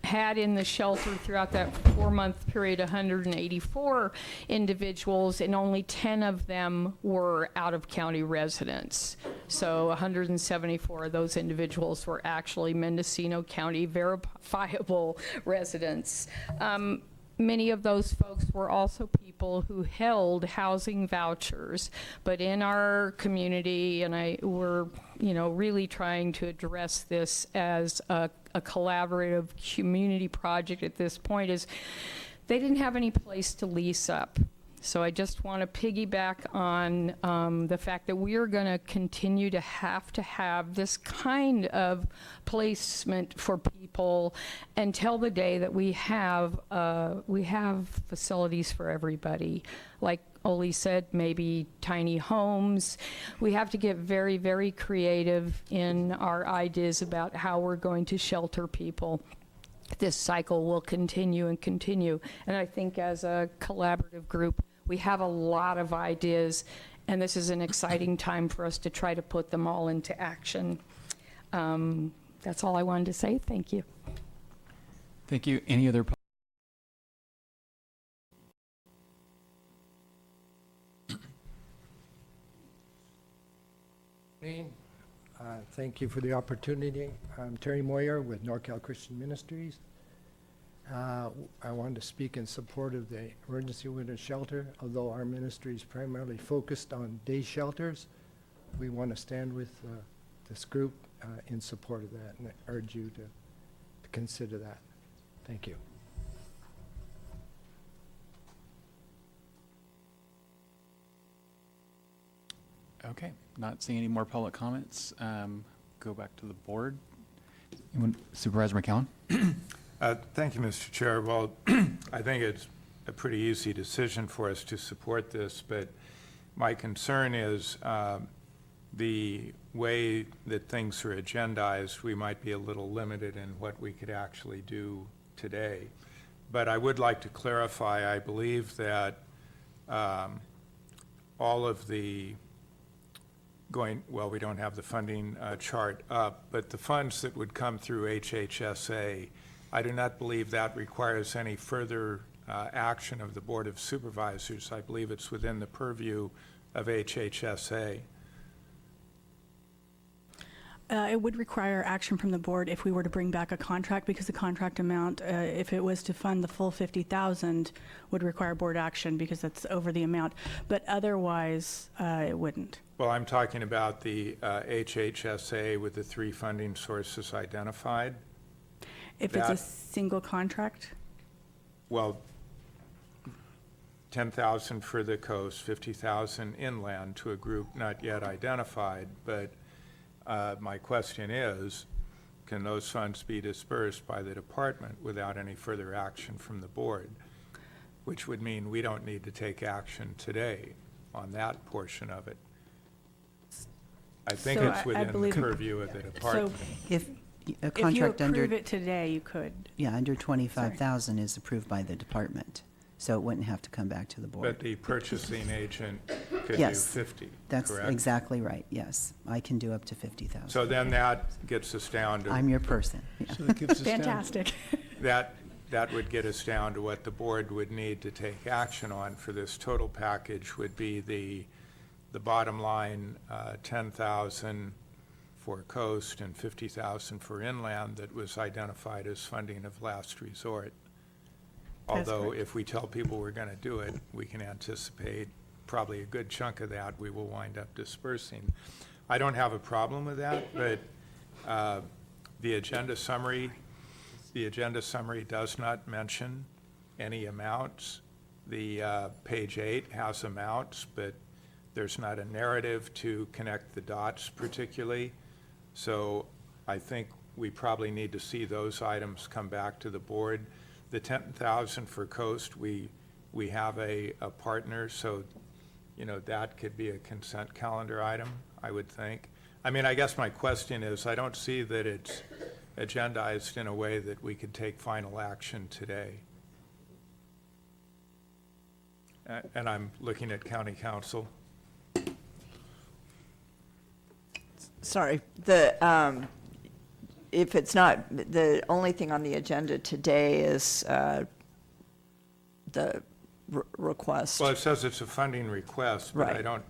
Speaker 18: had in the shelter throughout that 4-month period 184 individuals, and only 10 of them were out-of-county residents. So 174 of those individuals were actually Mendocino County verifiable residents. Many of those folks were also people people who held housing vouchers. But in our community, and we're, really trying to address this as a collaborative community project at this point, is they didn't have any place to lease up. So I just want to piggyback on the fact that we are going to continue to have this kind of placement for people until the day that we have facilities for everybody. Like Oli said, maybe tiny homes. We have to get very, very creative in our ideas about how we're going to shelter people. This cycle will continue and continue. And I think as a collaborative group, we have a lot of ideas, and this is an exciting time for us to try to put them all into action. That's all I wanted to say. Thank you.
Speaker 1: Thank you. Any other?
Speaker 19: Thank you for the opportunity. I'm Terry Moyer with NorCal Christian Ministries. I wanted to speak in support of the emergency winter shelter. Although our ministry is primarily focused on day shelters, we want to stand with this group in support of that, and I urge you to consider that. Thank you.
Speaker 1: Okay, not seeing any more public comments. Go back to the board. Supervisor McCowan?
Speaker 6: Thank you, Mr. Chair. Well, I think it's a pretty easy decision for us to support this, but my concern is the way that things are agendized, we might be a little limited in what we could actually do today. But I would like to clarify, I believe that all of the we don't have the funding chart up, but the funds that would come through HHSA, I do not believe that requires any further action of the Board of Supervisors. I believe it's within the purview of HHSA.
Speaker 9: It would require action from the board if we were to bring back a contract, because the contract amount, if it was to fund the full $50,000, would require board action because that's over the amount. But otherwise, it wouldn't.
Speaker 6: Well, I'm talking about the HHSA with the 3 funding sources identified.
Speaker 9: If it's a single contract?
Speaker 6: Well, 10,000 for the coast, 50,000 inland to a group not yet identified, but my question is, can those funds be dispersed by the department without any further action from the board? Which would mean we don't need to take action today on that portion of it. I think it's within the purview of the department.
Speaker 3: So if a
Speaker 9: if you
Speaker 3: contract under
Speaker 9: approve it today, you could.
Speaker 3: Yeah, under 25,000 is approved by the department, so it wouldn't have to come back to the board.
Speaker 6: But the purchasing agent could
Speaker 3: Yes,
Speaker 6: do 50,
Speaker 3: that's
Speaker 6: correct?
Speaker 3: exactly right. Yes, I can do up to 50,000.
Speaker 6: So then that gets us down to.
Speaker 3: I'm your person. Yeah.
Speaker 8: So it gives us
Speaker 9: Fantastic.
Speaker 6: That would get us down to what the board would need to take action on for this total package would be the bottom line, 10,000 for coast and 50,000 for inland that was identified as funding of last resort. Although if we tell people we're going to do it, we can anticipate probably a good chunk of that we will wind up dispersing. I don't have a problem with that, but the agenda summary does not mention any amounts. The page 8 has amounts, but there's not a narrative to connect the dots particularly. So I think we probably need to see those items come back to the board. The 10,000 for coast, we have a partner, so that could be a consent calendar item, I would think. I mean, I guess my question is, I don't see that it's agendized in a way that we could take final action today. And I'm looking at County Council.
Speaker 20: Sorry, if it's not, the only thing on the agenda today is the request.
Speaker 6: Well, it says it's a funding request, but
Speaker 20: Right.
Speaker 6: I don't,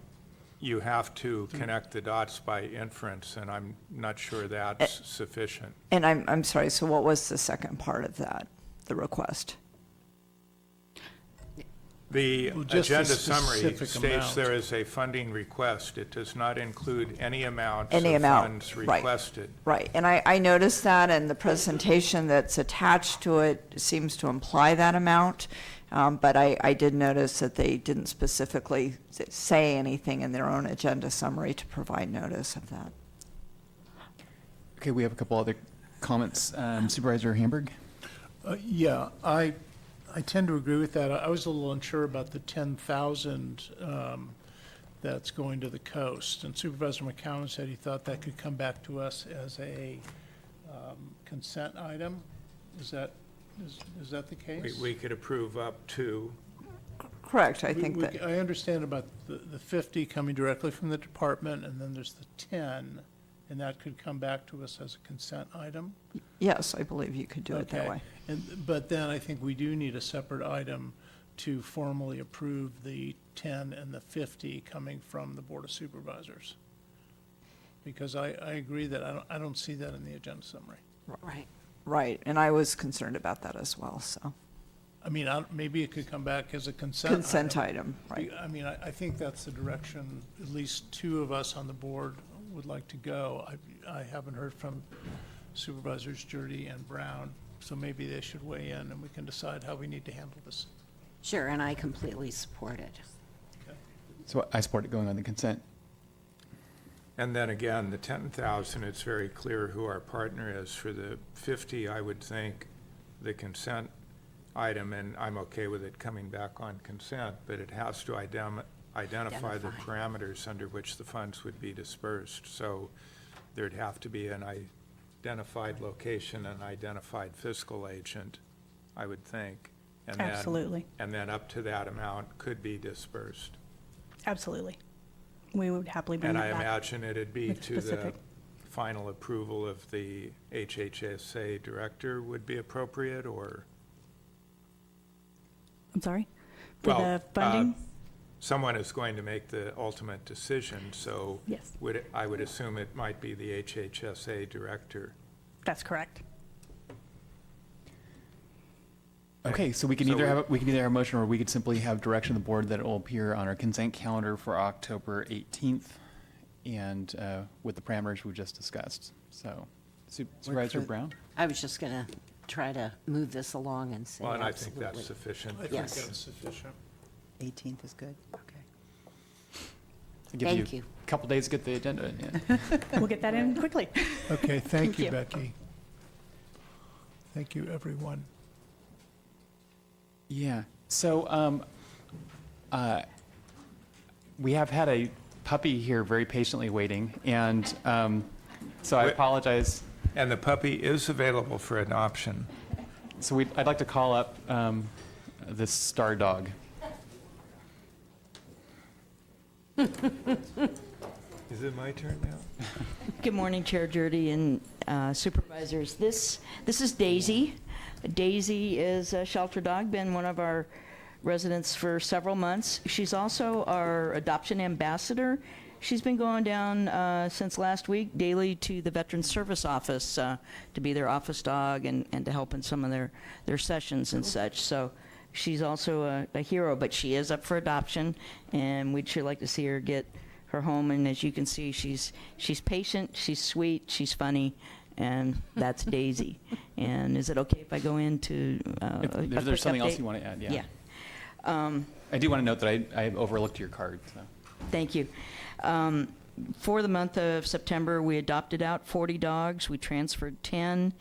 Speaker 6: you have to connect the dots by inference, and I'm not sure that's sufficient.
Speaker 20: And I'm sorry, so what was the second part of that, the request?
Speaker 6: The
Speaker 8: Well, just the
Speaker 6: agenda summary
Speaker 8: specific
Speaker 6: states
Speaker 8: amount.
Speaker 6: there is a funding request. It does not include any amounts
Speaker 20: Any
Speaker 6: of
Speaker 20: amount,
Speaker 6: funds
Speaker 20: right.
Speaker 6: requested.
Speaker 20: Right, and I noticed that, and the presentation that's attached to it seems to imply that amount, but I did notice that they didn't specifically say anything in their own agenda summary to provide notice of that.
Speaker 1: Okay, we have a couple other comments. Supervisor Hamburg?
Speaker 8: Yeah, I tend to agree with that. I was a little unsure about the 10,000 that's going to the coast. And Supervisor McCowan said he thought that could come back to us as a consent item. Is that the case?
Speaker 6: We could approve up to.
Speaker 20: Correct, I think that.
Speaker 8: I understand about the 50 coming directly from the department, and then there's the 10, and that could come back to us as a consent item?
Speaker 20: Yes, I believe you could do it that
Speaker 8: Okay.
Speaker 20: way.
Speaker 8: But then I think we do need a separate item to formally approve the 10 and the 50 coming from the Board of Supervisors. Because I agree that I don't see that in the agenda summary.
Speaker 20: Right. Right, and I was concerned about that as well, so.
Speaker 8: I mean, maybe it could come back as a consent
Speaker 20: item, right.
Speaker 8: I mean, I think that's the direction at least two of us on the board would like to go. I haven't heard from Supervisors Jurdy and Brown, so maybe they should weigh in and we can decide how we need to handle this.
Speaker 7: Sure, and I completely support it.
Speaker 1: So I support it going on the consent.
Speaker 6: And then again, the 10,000, it's very clear who our partner is. For the 50, I would think the consent item, and I'm okay with it coming back on consent, but it has to identify the parameters under which the funds would be dispersed. So there'd have to be an identified location, an identified fiscal agent, I would think. And then-
Speaker 9: Absolutely.
Speaker 6: And then up to that amount could be dispersed.
Speaker 9: Absolutely. We would happily bring
Speaker 6: And
Speaker 9: that
Speaker 6: I
Speaker 9: back.
Speaker 6: imagine it'd be
Speaker 9: with
Speaker 6: to the
Speaker 9: specific-
Speaker 6: final approval of the HHSA director would be appropriate, or?
Speaker 9: I'm sorry? For
Speaker 6: Well,
Speaker 9: the funding?
Speaker 6: Someone is going to make the ultimate decision, so.
Speaker 9: Yes.
Speaker 6: I would assume it might be the HHSA director.
Speaker 9: That's correct.
Speaker 1: Okay, so we can
Speaker 6: So
Speaker 1: either
Speaker 6: we-
Speaker 1: have, we can either have a motion, or we could simply have direction of the board that it will appear on our consent calendar for October 18th, and with the parameters we just discussed. So Supervisor Brown?
Speaker 7: I was just going to try to move this along and say
Speaker 6: Well, and I
Speaker 7: absolutely.
Speaker 6: think that's sufficient.
Speaker 8: I think
Speaker 7: Yes.
Speaker 8: that's sufficient.
Speaker 3: 18th is good.
Speaker 1: I'll give
Speaker 7: Thank you.
Speaker 1: a couple days to get the agenda in. Yeah.
Speaker 9: We'll get that in quickly.
Speaker 8: Okay, thank you,
Speaker 9: you.
Speaker 8: Becky. Thank you, everyone.
Speaker 1: Yeah, so we have had a puppy here very patiently waiting, and so I apologize.
Speaker 6: And the puppy is available for adoption.
Speaker 1: So I'd like to call up this star dog.
Speaker 6: Is it my turn now?
Speaker 21: Good morning, Chair Jurdy and Supervisors. This is Daisy. Daisy is a shelter dog, been one of our residents for several months. She's also our adoption ambassador. She's been going down since last week daily to the Veterans Service Office to be their office dog and to help in some of their sessions and such. So she's also a hero, but she is up for adoption, and we'd sure like to see her get her home. And as you can see, she's patient, she's sweet, she's funny, and that's Daisy. And is it okay if I go into
Speaker 1: If
Speaker 21: a
Speaker 1: there's
Speaker 21: quick
Speaker 1: something else
Speaker 21: update?
Speaker 1: you want to add, yeah.
Speaker 21: Yeah.
Speaker 1: I do want to note that I overlooked your card. So.
Speaker 21: Thank you. For the month of September, we adopted out 40 dogs. We transferred 10.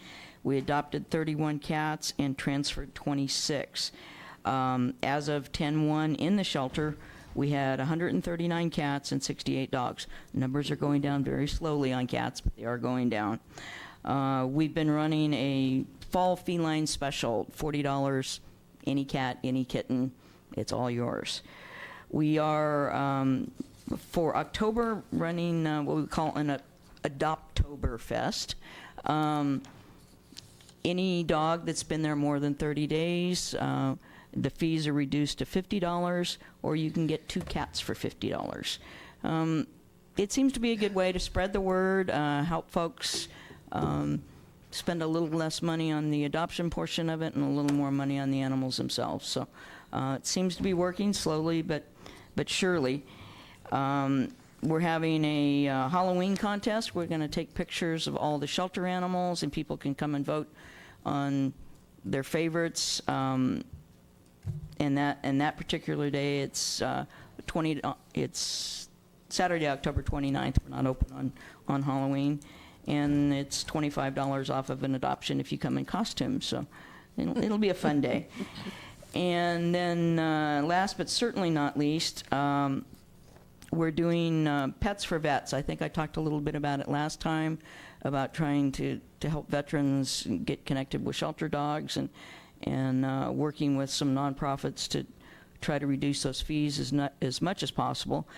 Speaker 21: We adopted 31 cats and transferred 26. As of 10/1 in the shelter, we had 139 cats and 68 dogs. Numbers are going down very slowly on cats, but they are going down. We've been running a fall feline special, $40, any cat, any kitten, it's all yours. We are, for October, running what we call an Adoptoberfest. Any dog that's been there more than 30 days, the fees are reduced to $50, or you can get 2 cats for $50. It seems to be a good way to spread the word, help folks spend a little less money on the adoption portion of it and a little more money on the animals themselves. So It seems to be working slowly, but surely. We're having a Halloween contest. We're going to take pictures of all the shelter animals, and people can come and vote on their favorites. And that particular day, it's it's Saturday, October 29th. We're not open on Halloween, and it's $25 off of an adoption if you come in costume. So it'll be a fun day. And then last but certainly not least, we're doing Pets for Vets. I think I talked a little bit about it last time, about trying to help veterans get connected with shelter dogs, and working with some nonprofits to try to reduce those fees as much as possible.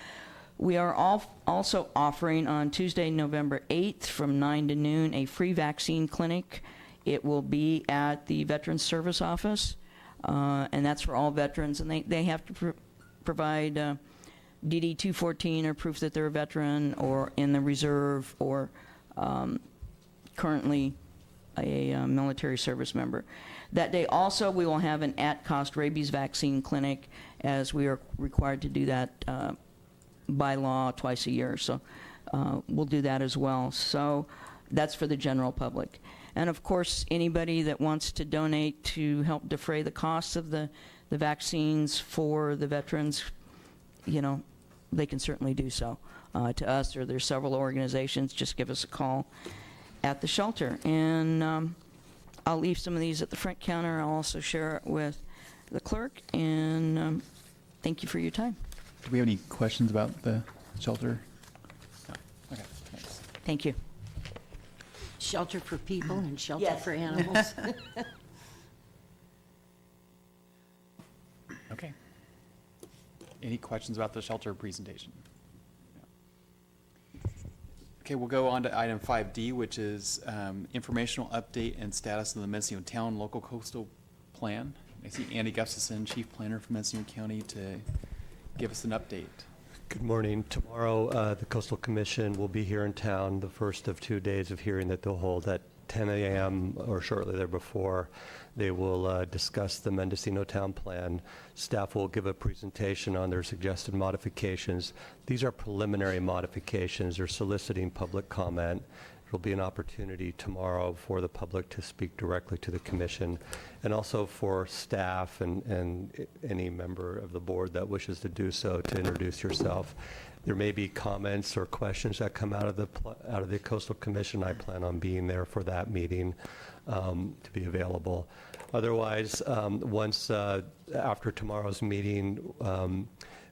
Speaker 21: We are also offering on Tuesday, November 8th from 9 to noon a free vaccine clinic. It will be at the Veterans Service Office, and that's for all veterans, and they have to provide DD 214 or proof that they're a veteran or in the reserve or currently a military service member. That day also we will have an at-cost rabies vaccine clinic, as we are required to do that by law twice a year. So we'll do that as well. So that's for the general public. And of course, anybody that wants to donate to help defray the costs of the vaccines for the veterans, you know, they can certainly do so to us, or there's several organizations. Just give us a call at the shelter. And I'll leave some of these at the front counter. I'll also share it with the clerk. And thank you for your time.
Speaker 1: Do we have any questions about the shelter? No. Okay, thanks.
Speaker 21: Thank you.
Speaker 7: Shelter for people and shelter
Speaker 21: Yes.
Speaker 7: for animals.
Speaker 1: Okay. Any questions about the shelter presentation? No. Okay, we'll go on to item 5D, which is informational update and status of the Mendocino Town Local Coastal Plan. I see Andy Gustafson, Chief Planner for Mendocino County, to give us an update.
Speaker 4: Good morning. Tomorrow, the Coastal Commission will be here in town, the first of 2 days of hearing that they'll hold at 10 a.m. or shortly there before. They will discuss the Mendocino Town Plan. Staff will give a presentation on their suggested modifications. These are preliminary modifications. They're soliciting public comment. There'll be an opportunity tomorrow for the public to speak directly to the commission, and also for staff and any member of the board that wishes to do so to introduce yourself. There may be comments or questions that come out of the Coastal Commission. I plan on being there for that meeting to be available. Otherwise, once after tomorrow's meeting,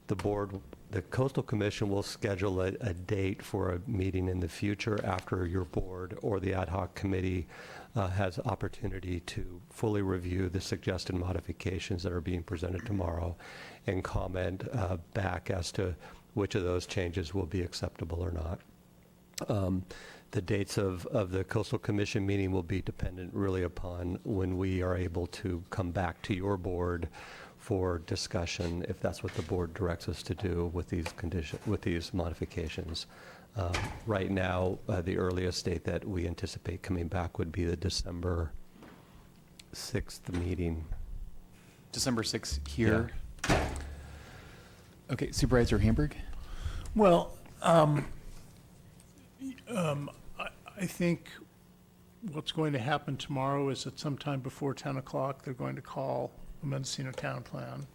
Speaker 4: the Coastal Commission will schedule a date for a meeting in the future after your board or the ad hoc committee has opportunity to fully review the suggested modifications that are being presented tomorrow and comment back as to which of those changes will be acceptable or not. The dates of the Coastal Commission meeting will be dependent really upon when we are able to come back to your board for discussion, if that's what the board directs us to do with these modifications. Right now, the earliest date that we anticipate coming back would be the December 6th meeting.
Speaker 1: December 6th here. Yeah. Okay, Supervisor Hamburg?
Speaker 8: Well, I think what's going to happen tomorrow is that sometime before 10 o'clock, they're going to call the Mendocino Town Plan,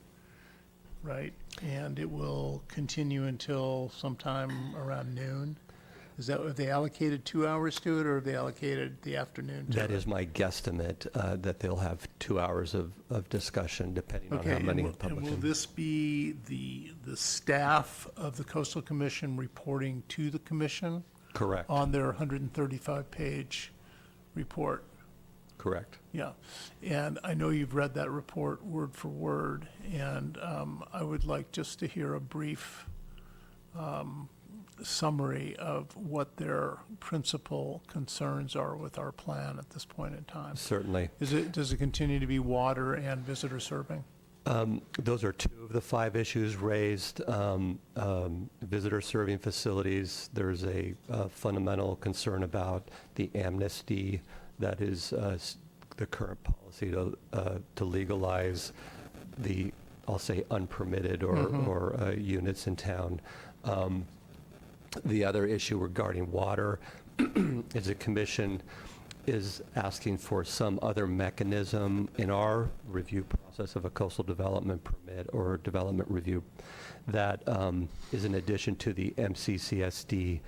Speaker 8: right? And it will continue until sometime around noon. Have they allocated 2 hours to it, or have they allocated the afternoon to it?
Speaker 4: That is my guesstimate, that they'll have 2 hours of discussion, depending on how many the public.
Speaker 8: And will this be the staff of the Coastal Commission reporting to the commission?
Speaker 4: Correct.
Speaker 8: On their 135-page report?
Speaker 4: Correct.
Speaker 8: Yeah, and I know you've read that report word for word, and I would like just to hear a brief summary of what their principal concerns are with our plan at this point in time.
Speaker 4: Certainly.
Speaker 8: Does it continue to be water and visitor serving?
Speaker 4: Those are 2 of the 5 issues raised. Visitor serving facilities, there's a fundamental concern about the amnesty that is the current policy to legalize the I'll say unpermitted or units in town. The other issue regarding water is the commission is asking for some other mechanism in our review process of a coastal development permit or development review that is in addition to the MCCSD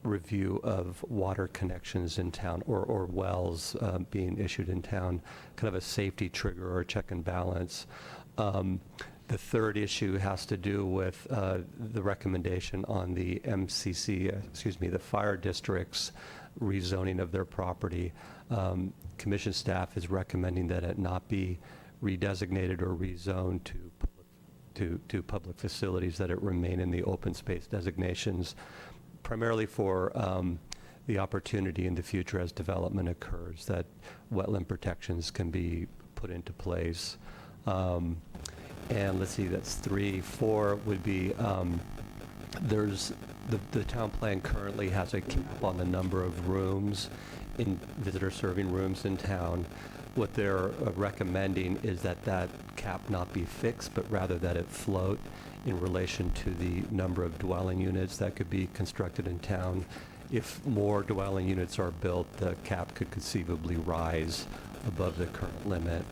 Speaker 4: review of water connections in town or wells being issued in town, kind of a safety trigger or check and balance. The third issue has to do with the recommendation on the the fire district's rezoning of their property. Commission staff is recommending that it not be redesignated or rezoned to public facilities, that it remain in the open space designations, primarily for the opportunity in the future as development occurs, that wetland protections can be put into place. And let's see, that's 3. 4 would be, there's, the town plan currently has a cap on the number of rooms, in visitor serving rooms in town. What they're recommending is that that cap not be fixed, but rather that it float in relation to the number of dwelling units that could be constructed in town. If more dwelling units are built, the cap could conceivably rise above the current limit.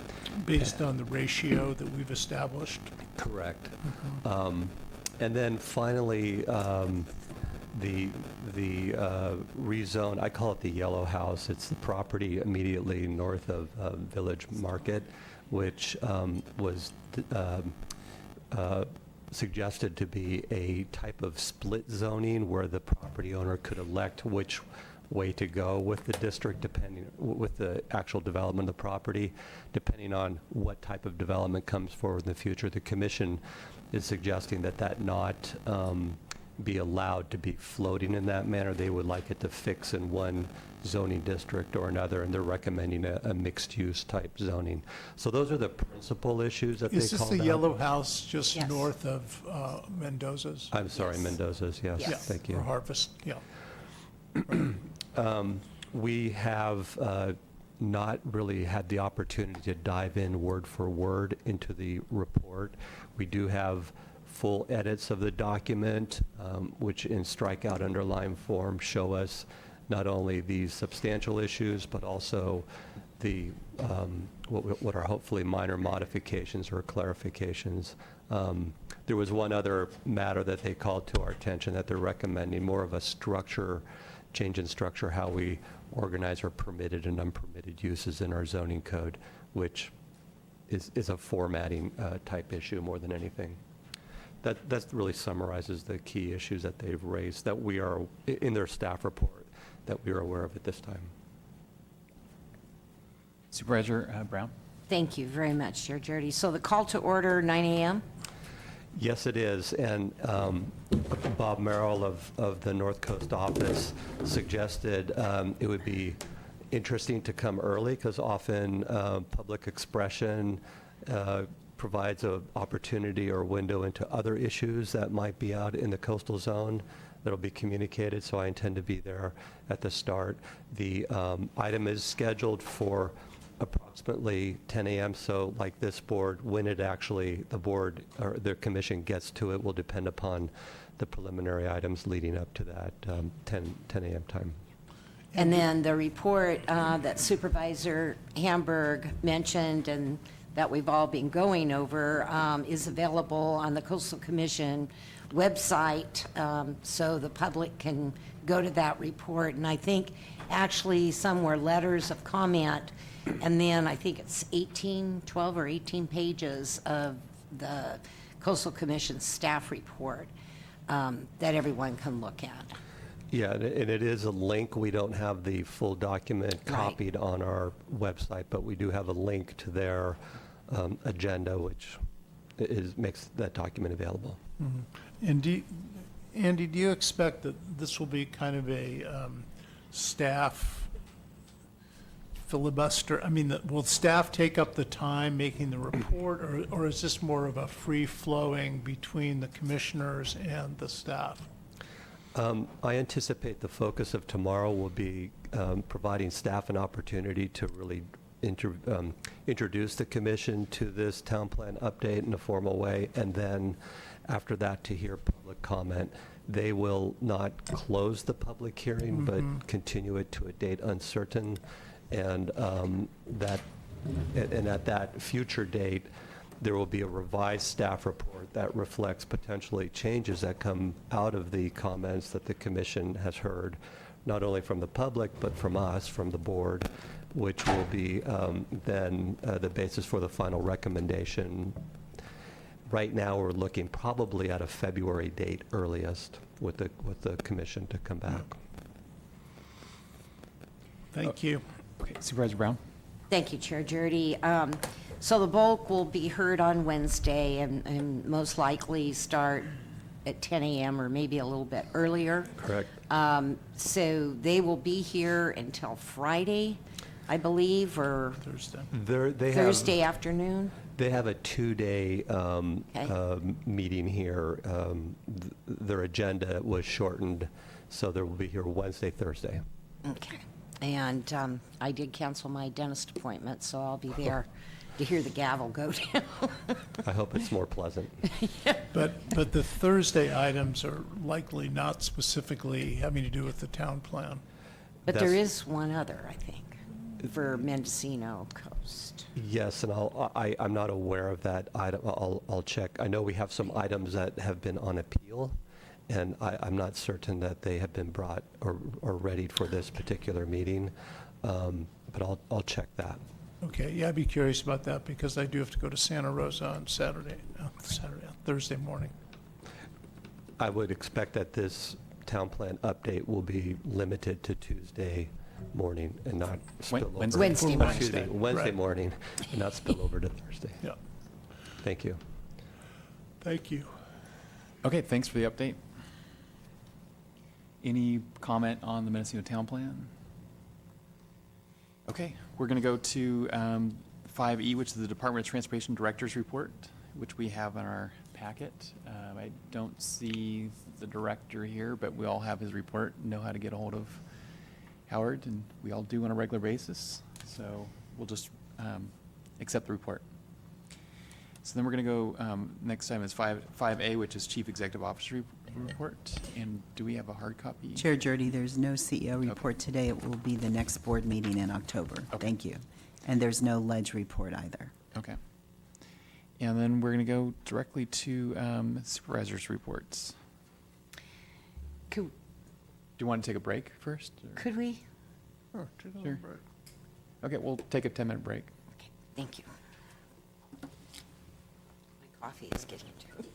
Speaker 8: Based on the ratio that we've established?
Speaker 4: Correct. And then finally, the rezone, I call it the yellow house. It's the property immediately north of Village Market, which was suggested to be a type of split zoning where the property owner could elect which way to go with the district, depending with the actual development of the property, depending on what type of development comes forward in the future. The commission is suggesting that that not be allowed to be floating in that manner. They would like it to fix in one zoning district or another, and they're recommending a mixed-use type zoning. So those are the principal issues that they called out.
Speaker 8: Is this the yellow house just north of Mendoza's?
Speaker 4: I'm sorry, Mendoza's, yes. Thank you.
Speaker 8: Or Harvest, yeah.
Speaker 4: We have not really had the opportunity to dive in word for word into the report. We do have full edits of the document, which in strikeout underline form show us not only these substantial issues, but also the what are hopefully minor modifications or clarifications. There was one other matter that they called to our attention that they're recommending more of a structure, change in structure, how we organize our permitted and unpermitted uses in our zoning code, which is a formatting type issue more than anything. That really summarizes the key issues that they've raised that we are, in their staff report, that we are aware of at this time.
Speaker 1: Supervisor Brown?
Speaker 7: Thank you very much, Chair Jardy. So the call to order, 9 a.m.?
Speaker 4: Yes, it is. And Bob Merrill of the North Coast office suggested it would be interesting to come early because often public expression provides an opportunity or window into other issues that might be out in the coastal zone that'll be communicated, so I intend to be there at the start. The item is scheduled for approximately 10 a.m., so like this board, when it actually, the board or the commission gets to it will depend upon the preliminary items leading up to that 10 a.m. time.
Speaker 7: And then the report that Supervisor Hamburg mentioned and that we've all been going over is available on the Coastal Commission website, so the public can go to that report. And I think actually some were letters of comment, and then I think it's 12 or 18 pages of the Coastal Commission staff report that everyone can look at.
Speaker 4: Yeah, and it is a link. We don't have the full document copied on our website, but we do have a link to their agenda, which makes that document available.
Speaker 8: Mm-hmm. And Andy, do you expect that this will be kind of a staff filibuster? I mean, will staff take up the time making the report, or is this more of a free-flowing between the commissioners and the staff?
Speaker 4: I anticipate the focus of tomorrow will be providing staff an opportunity to really introduce the commission to this town plan update in a formal way, and then after that to hear public comment. They will not close the public hearing, but continue it to a date uncertain, and at that future date, there will be a revised staff report that reflects potentially changes that come out of the comments that the commission has heard, not only from the public, but from us, from the board, which will be then the basis for the final recommendation. Right now, we're looking probably at a February date earliest with the commission to come back.
Speaker 8: Thank you.
Speaker 1: Okay, Supervisor Brown?
Speaker 7: Thank you, Chair Jurdy. So the bulk will be heard on Wednesday and most likely start at 10 a.m. or maybe a little bit earlier.
Speaker 4: Correct.
Speaker 7: So they will be here until Friday, I believe, or Thursday afternoon.
Speaker 4: They have a 2-day meeting here. Their agenda was shortened, so they will be here Wednesday, Thursday.
Speaker 7: Okay. And I did cancel my dentist appointment, so I'll be there to hear the gavel go down.
Speaker 4: I hope it's more pleasant.
Speaker 8: But the Thursday items are likely not specifically having to do with the town plan.
Speaker 7: But there is one other, I think, for Mendocino Coast.
Speaker 4: Yes, and I'm not aware of that item. I'll check. I know we have some items that have been on appeal, and I'm not certain that they have been brought or readied for this particular meeting, but I'll check that.
Speaker 8: Okay, yeah, I'd be curious about that because I do have to go to Santa Rosa on Thursday morning.
Speaker 4: I would expect that this town plan update will be limited to Tuesday morning and not spill over.
Speaker 7: Wednesday morning.
Speaker 4: Excuse me, Wednesday
Speaker 8: Right.
Speaker 4: morning and not spill over to Thursday.
Speaker 8: Yeah.
Speaker 4: Thank you.
Speaker 8: Thank you.
Speaker 1: Okay, thanks for the update. Any comment on the Mendocino Town Plan? Okay, we're going to go to 5E, which is the Department of Transportation Director's Report, which we have in our packet. I don't see the director here, but we all have his report, know how to get a hold of Howard, and we all do on a regular basis. So we'll just accept the report. So then we're going to go, next time is 5A, which is Chief Executive Officer Report. And do we have a hard copy?
Speaker 3: Chair Jurdy, there's no CEO report today. It will be the next board meeting in October.
Speaker 1: Okay.
Speaker 3: Thank you. And there's no ledge report either.
Speaker 1: Okay. And then we're going to go directly to Supervisors' reports.
Speaker 7: Could,
Speaker 1: Do you want to take a break first? or-
Speaker 7: could we?
Speaker 8: Sure, take a little
Speaker 1: Sure.
Speaker 8: break.
Speaker 1: Okay, we'll take a 10-minute break.
Speaker 7: Okay, thank you. My coffee is getting into it.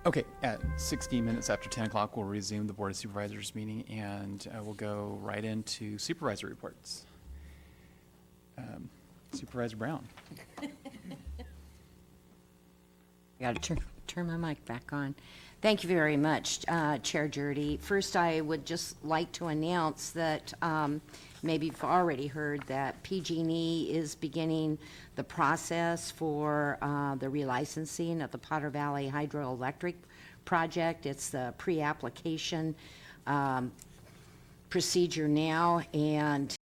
Speaker 1: Okay, at 16 minutes after 10 o'clock, we'll resume the Board of Supervisors meeting, and we'll go right into supervisor reports. Supervisor Brown.
Speaker 7: Got to turn my mic back on. Thank you very much, Chair Jurdy. First, I would just like to announce that maybe you've already heard that PG&E is beginning the process for the relicensing of the Potter Valley Hydroelectric Project. It's the pre-application procedure now, and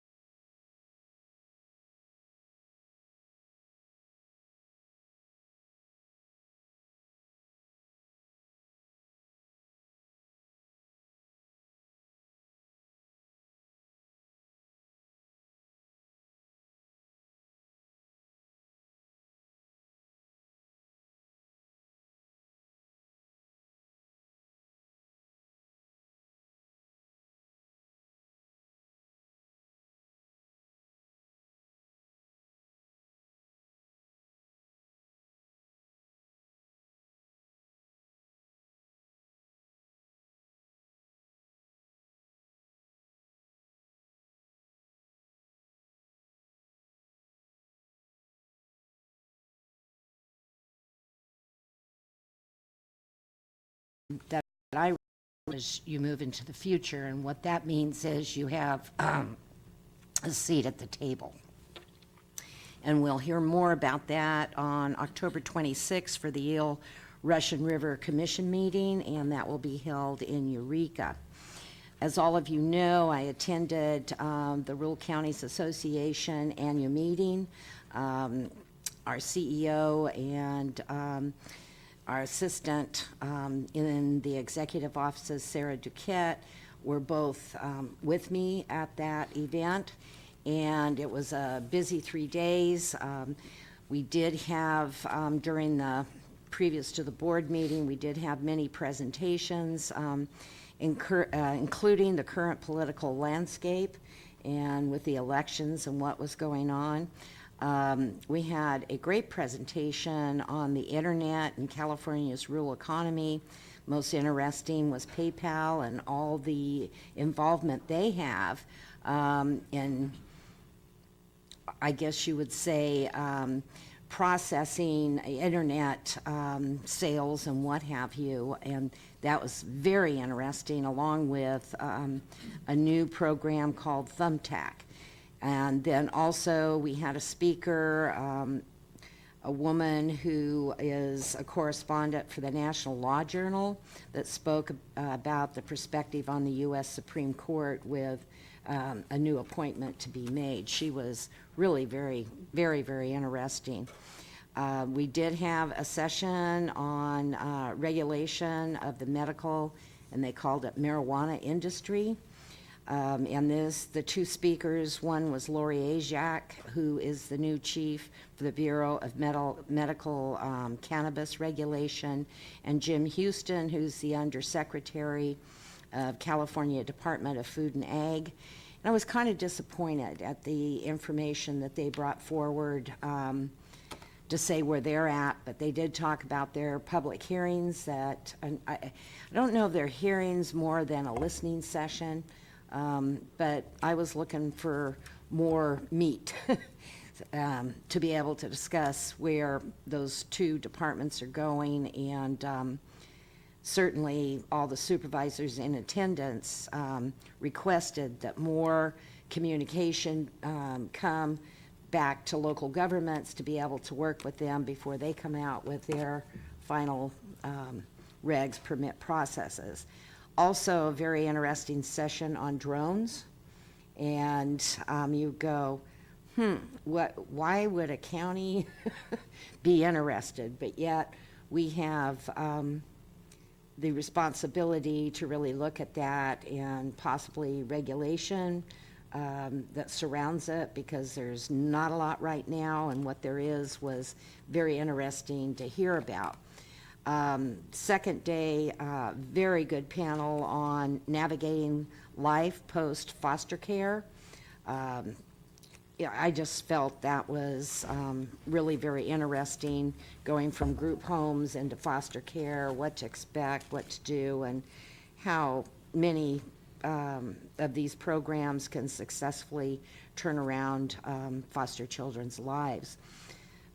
Speaker 7: that I as you move into the future, and what that means is you have a seat at the table. And we'll hear more about that on October 26th for the Eel Russian River Commission meeting, and that will be held in Eureka. As all of you know, I attended the Rural Counties Association annual meeting. Our CEO and our assistant in the executive offices, Sarah Duquette, were both with me at that event, and it was a busy 3 days. We did have, during the previous to the board meeting, we did have many presentations, including the current political landscape and with the elections and what was going on. We had a great presentation on the internet and California's rural economy. Most interesting was PayPal and all the involvement they have in, I guess you would say, processing internet sales and what have you. And that was very interesting, along with a new program called Thumbtack. And then also we had a speaker, a woman who is a correspondent for the National Law Journal, that spoke about the perspective on the U.S. Supreme Court with a new appointment to be made. She was really very, very, very interesting. We did have a session on regulation of the medical, and they called it marijuana industry. And the two speakers, one was Lori Ajak, who is the new chief for the Bureau of Medical Cannabis Regulation, and Jim Houston, who's the undersecretary of California Department of Food and Ag. And I was kind of disappointed at the information that they brought forward to say where they're at, but they did talk about their public hearings that, and I don't know if they're hearings more than a listening session. But I was looking for more meat to be able to discuss where those two departments are going, and certainly all the supervisors in attendance requested that more communication come back to local governments to be able to work with them before they come out with their final regs permit processes. Also, a very interesting session on drones, and you go, why would a county be interested? But yet we have the responsibility to really look at that and possibly regulation that surrounds it, because there's not a lot right now, and what there is was very interesting to hear about. Second day, very good panel on navigating life post foster care. yeah, I just felt that was really very interesting, going from group homes into foster care, what to expect, what to do, and how many of these programs can successfully turn around foster children's lives.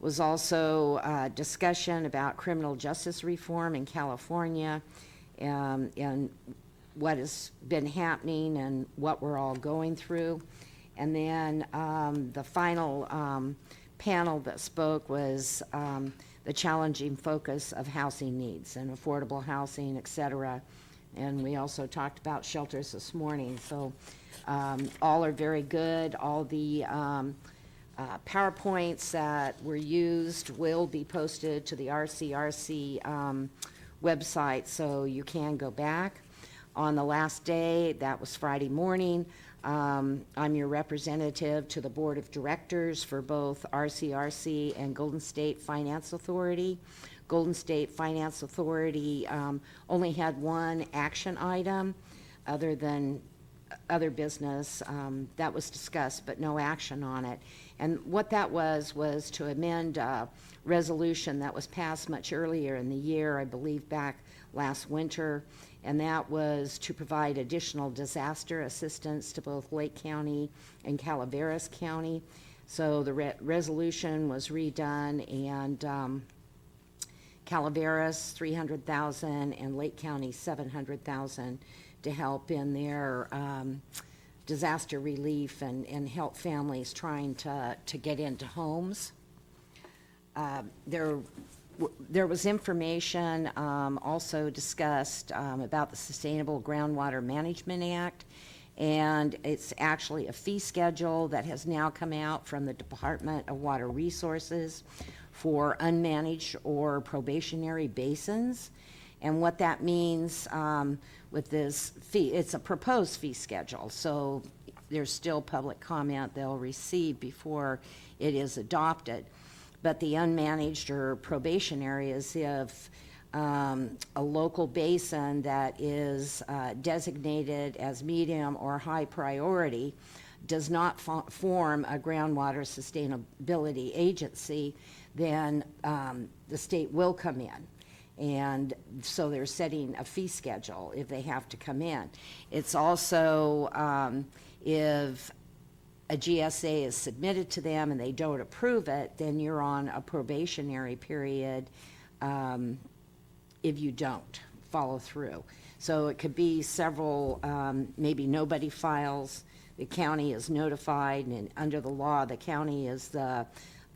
Speaker 7: Was also discussion about criminal justice reform in California, and what has been happening and what we're all going through. And then the final panel that spoke was the challenging focus of housing needs and affordable housing, et cetera. And we also talked about shelters this morning. So all are very good. All the PowerPoints that were used will be posted to the RCRC website, so you can go back. On the last day, that was Friday morning, I'm your representative to the Board of Directors for both RCRC and Golden State Finance Authority. Golden State Finance Authority only had one action item other than other business that was discussed, but no action on it. And what that was to amend a resolution that was passed much earlier in the year, I believe back last winter, and that was to provide additional disaster assistance to both Lake County and Calaveras County. So the resolution was redone, and Calaveras $300,000 and Lake County $700,000 to help in their disaster relief and help families trying to get into homes. There was information also discussed about the Sustainable Groundwater Management Act, and it's actually a fee schedule that has now come out from the Department of Water Resources for unmanaged or probationary basins. And what that means with this fee, it's a proposed fee schedule, so there's still public comment they'll receive before it is adopted. But the unmanaged or probationary is if a local basin that is designated as medium or high priority does not form a groundwater sustainability agency, then the state will come in. And so they're setting a fee schedule if they have to come in. It's also if a GSA is submitted to them and they don't approve it, then you're on a probationary period if you don't follow through. So it could be several, maybe nobody files, the county is notified, and under the law, the county is the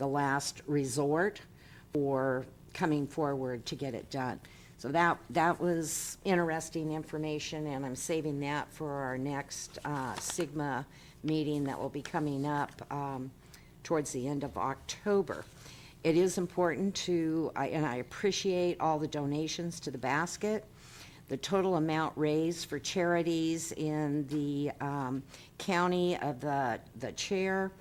Speaker 7: last resort for coming forward to get it done. So that was interesting information, and I'm saving that for our next SIGMA meeting that will be coming up towards the end of October. It is important to, and I appreciate all the donations to the basket. The total amount raised for charities in the county of the chair,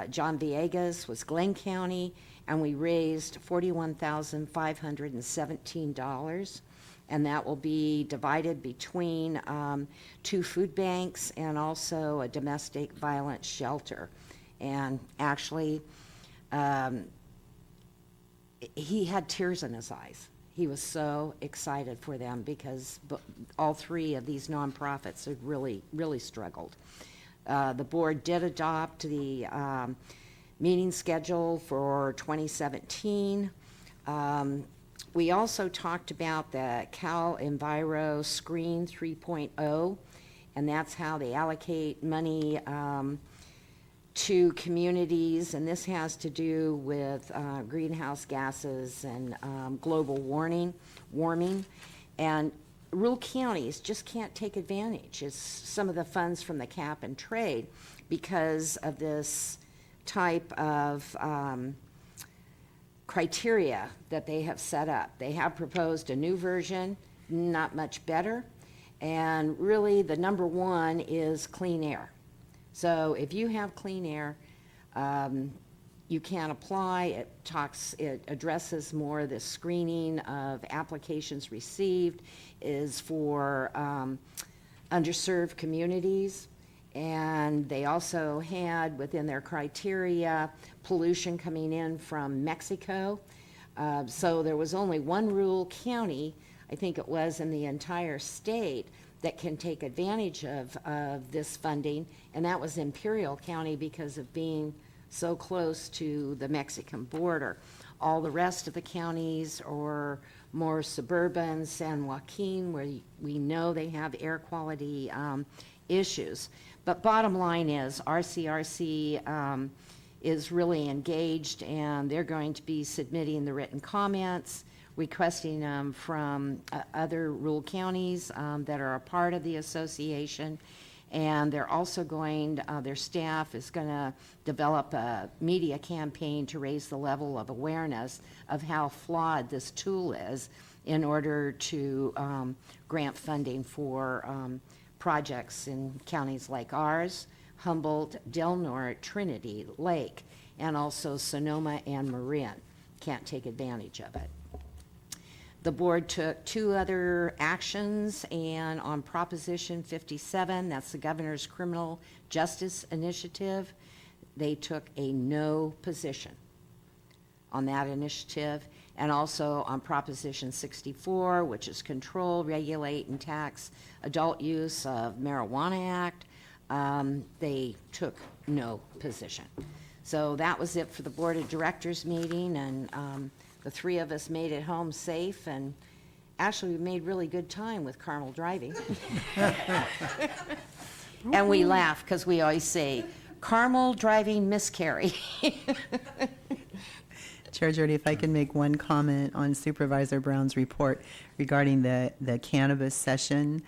Speaker 7: John Villegas, was Glenn County, and we raised $41,517. And that will be divided between 2 food banks and also a domestic violence shelter. And actually, he had tears in his eyes. He was so excited for them because all 3 of these nonprofits had really, really struggled. The board did adopt the meeting schedule for 2017. We also talked about the Cal Enviro Screen 3.0, and that's how they allocate money to communities, and this has to do with greenhouse gases and global warming. And rural counties just can't take advantage. It's some of the funds from the cap and trade because of this type of criteria that they have set up. They have proposed a new version, not much better, and really the number one is clean air. So if you have clean air, you can apply. It addresses more the screening of applications received is for underserved communities, And they also had within their criteria pollution coming in from Mexico. So there was only one rural county, I think it was in the entire state, that can take advantage of this funding, and that was Imperial County because of being so close to the Mexican border. All the rest of the counties are more suburban, San Joaquin, where we know they have air quality issues. But bottom line is, RCRC is really engaged, and they're going to be submitting the written comments, requesting them from other rural counties that are a part of the association. And they're also going, their staff is going to develop a media campaign to raise the level of awareness of how flawed this tool is in order to grant funding for projects in counties like ours, Humboldt, Del Norte, Trinity, Lake, and also Sonoma and Marin can't take advantage of it. The board took two other actions, and on Proposition 57, that's the Governor's Criminal Justice Initiative, they took a no position on that initiative. And also on Proposition 64, which is Control, Regulate, and Tax Adult Use of Marijuana Act, they took no position. So that was it for the Board of Directors meeting, and the three of us made it home safe, and actually we made really good time with Carmel driving. And we laugh because we always say, Carmel driving miscarry.
Speaker 3: Chair Jody, if I can make one comment on Supervisor Brown's report regarding the cannabis session.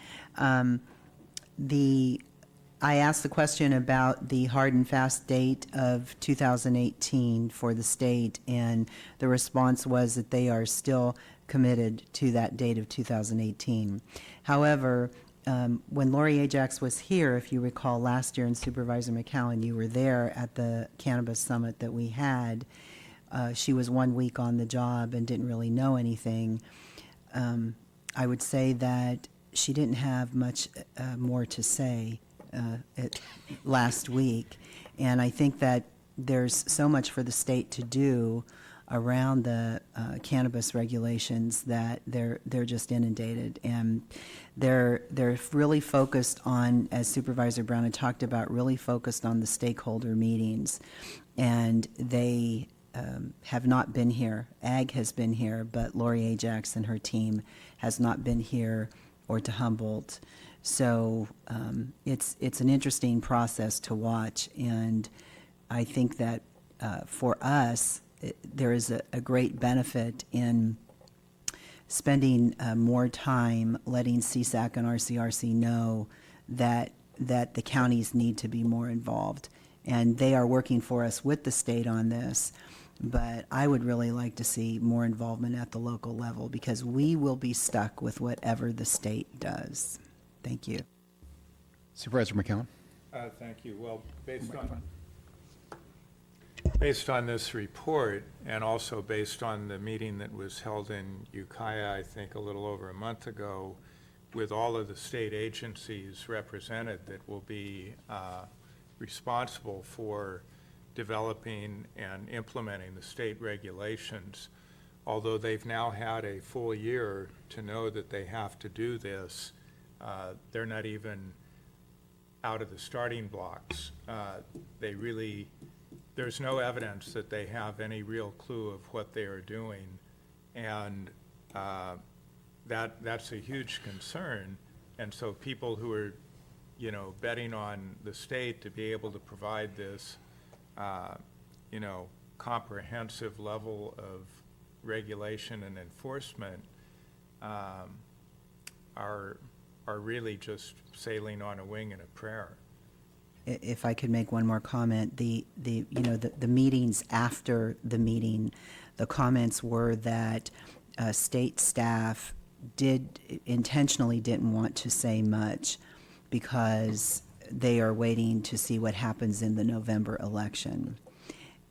Speaker 3: I asked the question about the hard and fast date of 2018 for the state, and the response was that they are still committed to that date of 2018. However, when Lori Ajax was here, if you recall last year, and Supervisor McCowan, you were there at the cannabis summit that we had. She was 1 week on the job and didn't really know anything. I would say that she didn't have much more to say last week. And I think that there's so much for the state to do around the cannabis regulations that they're just inundated. And they're really focused on, as Supervisor Brown had talked about, really focused on the stakeholder meetings. And they have not been here. Ag has been here, but Lori Ajax and her team has not been here or to Humboldt. So it's an interesting process to watch, and I think that for us, there is a great benefit in spending more time letting CSAC and RCRC know that the counties need to be more involved. And they are working for us with the state on this. But I would really like to see more involvement at the local level, because we will be stuck with whatever the state does. Thank you.
Speaker 1: Supervisor McCowan.
Speaker 6: Thank you. Well, based on this report, and also based on the meeting that was held in Ukiah, I think a little over a month ago, with all of the state agencies represented that will be responsible for developing and implementing the state regulations, although they've now had a full year to know that they have to do this, they're not even out of the starting blocks. There's no evidence that they have any real clue of what they are doing, and that's a huge concern. And so people who are, betting on the state to be able to provide this comprehensive level of regulation and enforcement are really just sailing on a wing and a prayer.
Speaker 3: If I could make one more comment, the meetings after the meeting, the comments were that state staff intentionally didn't want to say much because they are waiting to see what happens in the November election.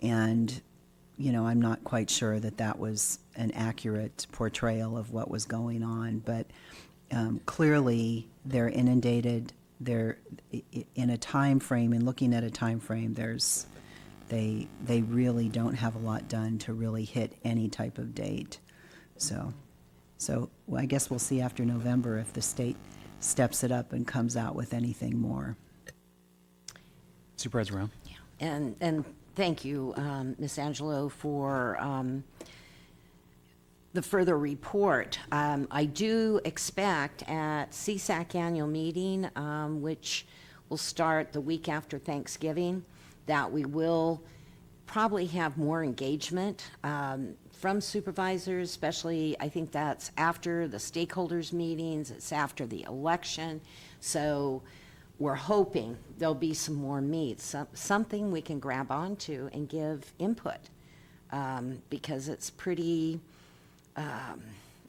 Speaker 3: And, I'm not quite sure that was an accurate portrayal of what was going on, but clearly they're inundated in a time frame, and looking at a time frame, they really don't have a lot done to really hit any type of date. So well, I guess we'll see after November if the state steps it up and comes out with anything more.
Speaker 1: Supervisor Brown?
Speaker 7: And thank you, Ms. Angelo, for the further report. I do expect at CSAC annual meeting, which will start the week after Thanksgiving, that we will probably have more engagement from supervisors, especially I think that's after the stakeholders meetings, it's after the election. So we're hoping there'll be some more meets, something we can grab onto and give input, because it's pretty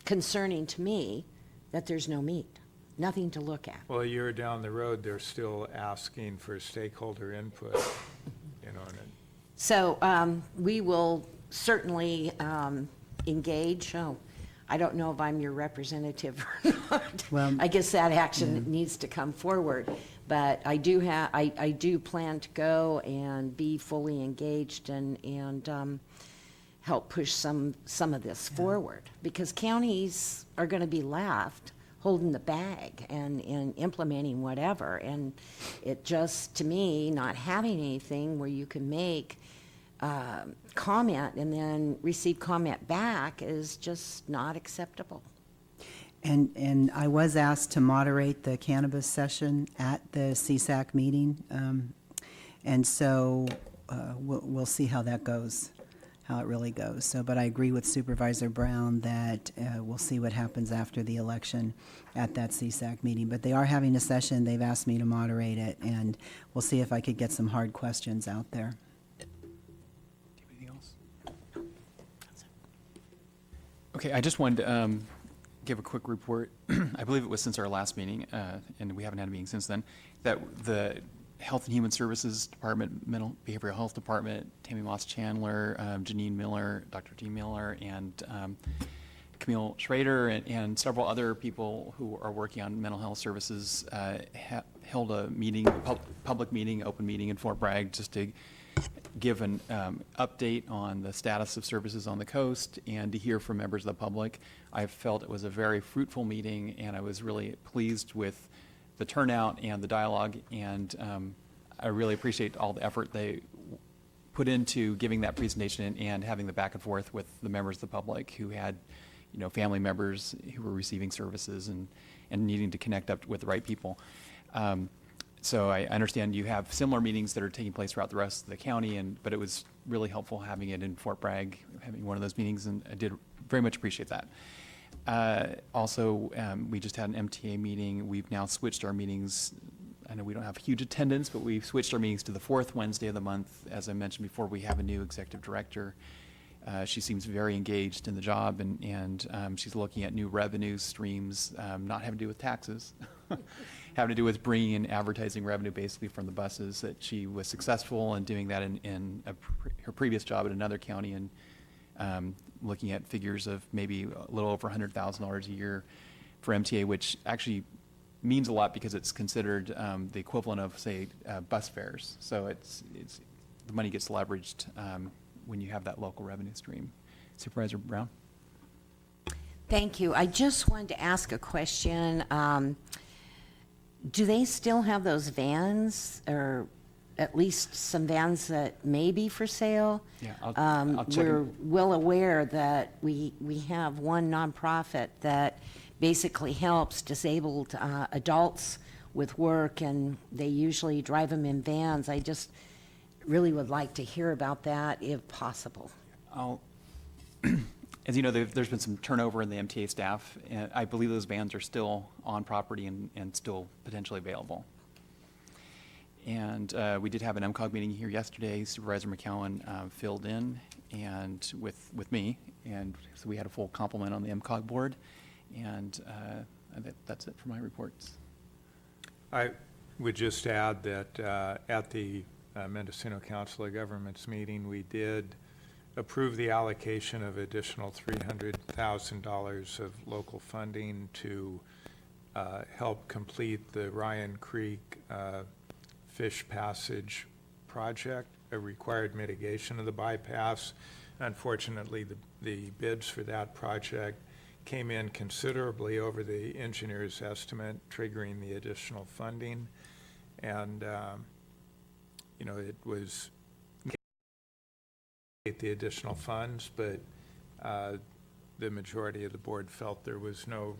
Speaker 7: concerning to me that there's no meat, nothing to look at.
Speaker 6: Well, a year down the road, they're still asking for stakeholder input, you know.
Speaker 7: So we will certainly engage. Oh, I don't know if I'm your representative or not.
Speaker 3: Well,
Speaker 7: I guess that action needs to come forward. But I do plan to go and be fully engaged and help push some of this forward, because counties are going to be left holding the bag and implementing whatever. And it just, to me, not having anything where you can make comment and then receive comment back is just not acceptable.
Speaker 3: And I was asked to moderate the cannabis session at the CSAC meeting, and so we'll see how that goes, how it really goes. So, but I agree with Supervisor Brown that we'll see what happens after the election at that CSAC meeting. But they are having a session. They've asked me to moderate it, and we'll see if I could get some hard questions out there.
Speaker 1: Anything else? Okay, I just wanted to give a quick report. I believe it was since our last meeting, and we haven't had a meeting since then, that the Health and Human Services Department, Mental Behavioral Health Department, Tammy Moss Chandler, Janine Miller, Dr. Jean Miller, and Camille Schrader, and several other people who are working on mental health services held a meeting, public meeting, open meeting in Fort Bragg, just to give an update on the status of services on the coast and to hear from members of the public. I felt it was a very fruitful meeting, and I was really pleased with the turnout and the dialogue, and I really appreciate all the effort they put into giving that presentation and having the back and forth with the members of the public who had, you know, family members who were receiving services and needing to connect up with the right people. So I understand you have similar meetings that are taking place throughout the rest of the county, but it was really helpful having it in Fort Bragg, having one of those meetings, and I did very much appreciate that. Also, we just had an MTA meeting. We've now switched our meetings. I know we don't have huge attendance, but we've switched our meetings to the fourth Wednesday of the month. As I mentioned before, we have a new executive director. She seems very engaged in the job, and she's looking at new revenue streams, not having to do with taxes, having to do with bringing in advertising revenue basically from the buses. That she was successful in doing that in her previous job at another county, and looking at figures of maybe a little over $100,000 a year for MTA, which actually means a lot because it's considered the equivalent of, say, bus fares. So it's the money gets leveraged when you have that local revenue stream. Supervisor Brown?
Speaker 7: Thank you. I just wanted to ask a question. Do they still have those vans, or at least some vans that may be for sale?
Speaker 1: Yeah, I'll check.
Speaker 7: We're well aware that we have one nonprofit that basically helps disabled adults with work, and they usually drive them in vans. I just really would like to hear about that if possible.
Speaker 1: As you know, there's been some turnover in the MTA staff, and I believe those vans are still on property and still potentially available. And we did have an MCOG meeting here yesterday. Supervisor McCowan filled in and with me, and so we had a full complement on the MCOG board, and that's it for my reports.
Speaker 6: I would just add that at the Mendocino Council of Governments meeting, we did approve the allocation of additional $300,000 of local funding to help complete the Ryan Creek Fish Passage project, a required mitigation of the bypass. Unfortunately, the bids for that project came in considerably over the engineer's estimate, triggering the additional funding. And, it was the additional funds, but the majority of the board felt there was no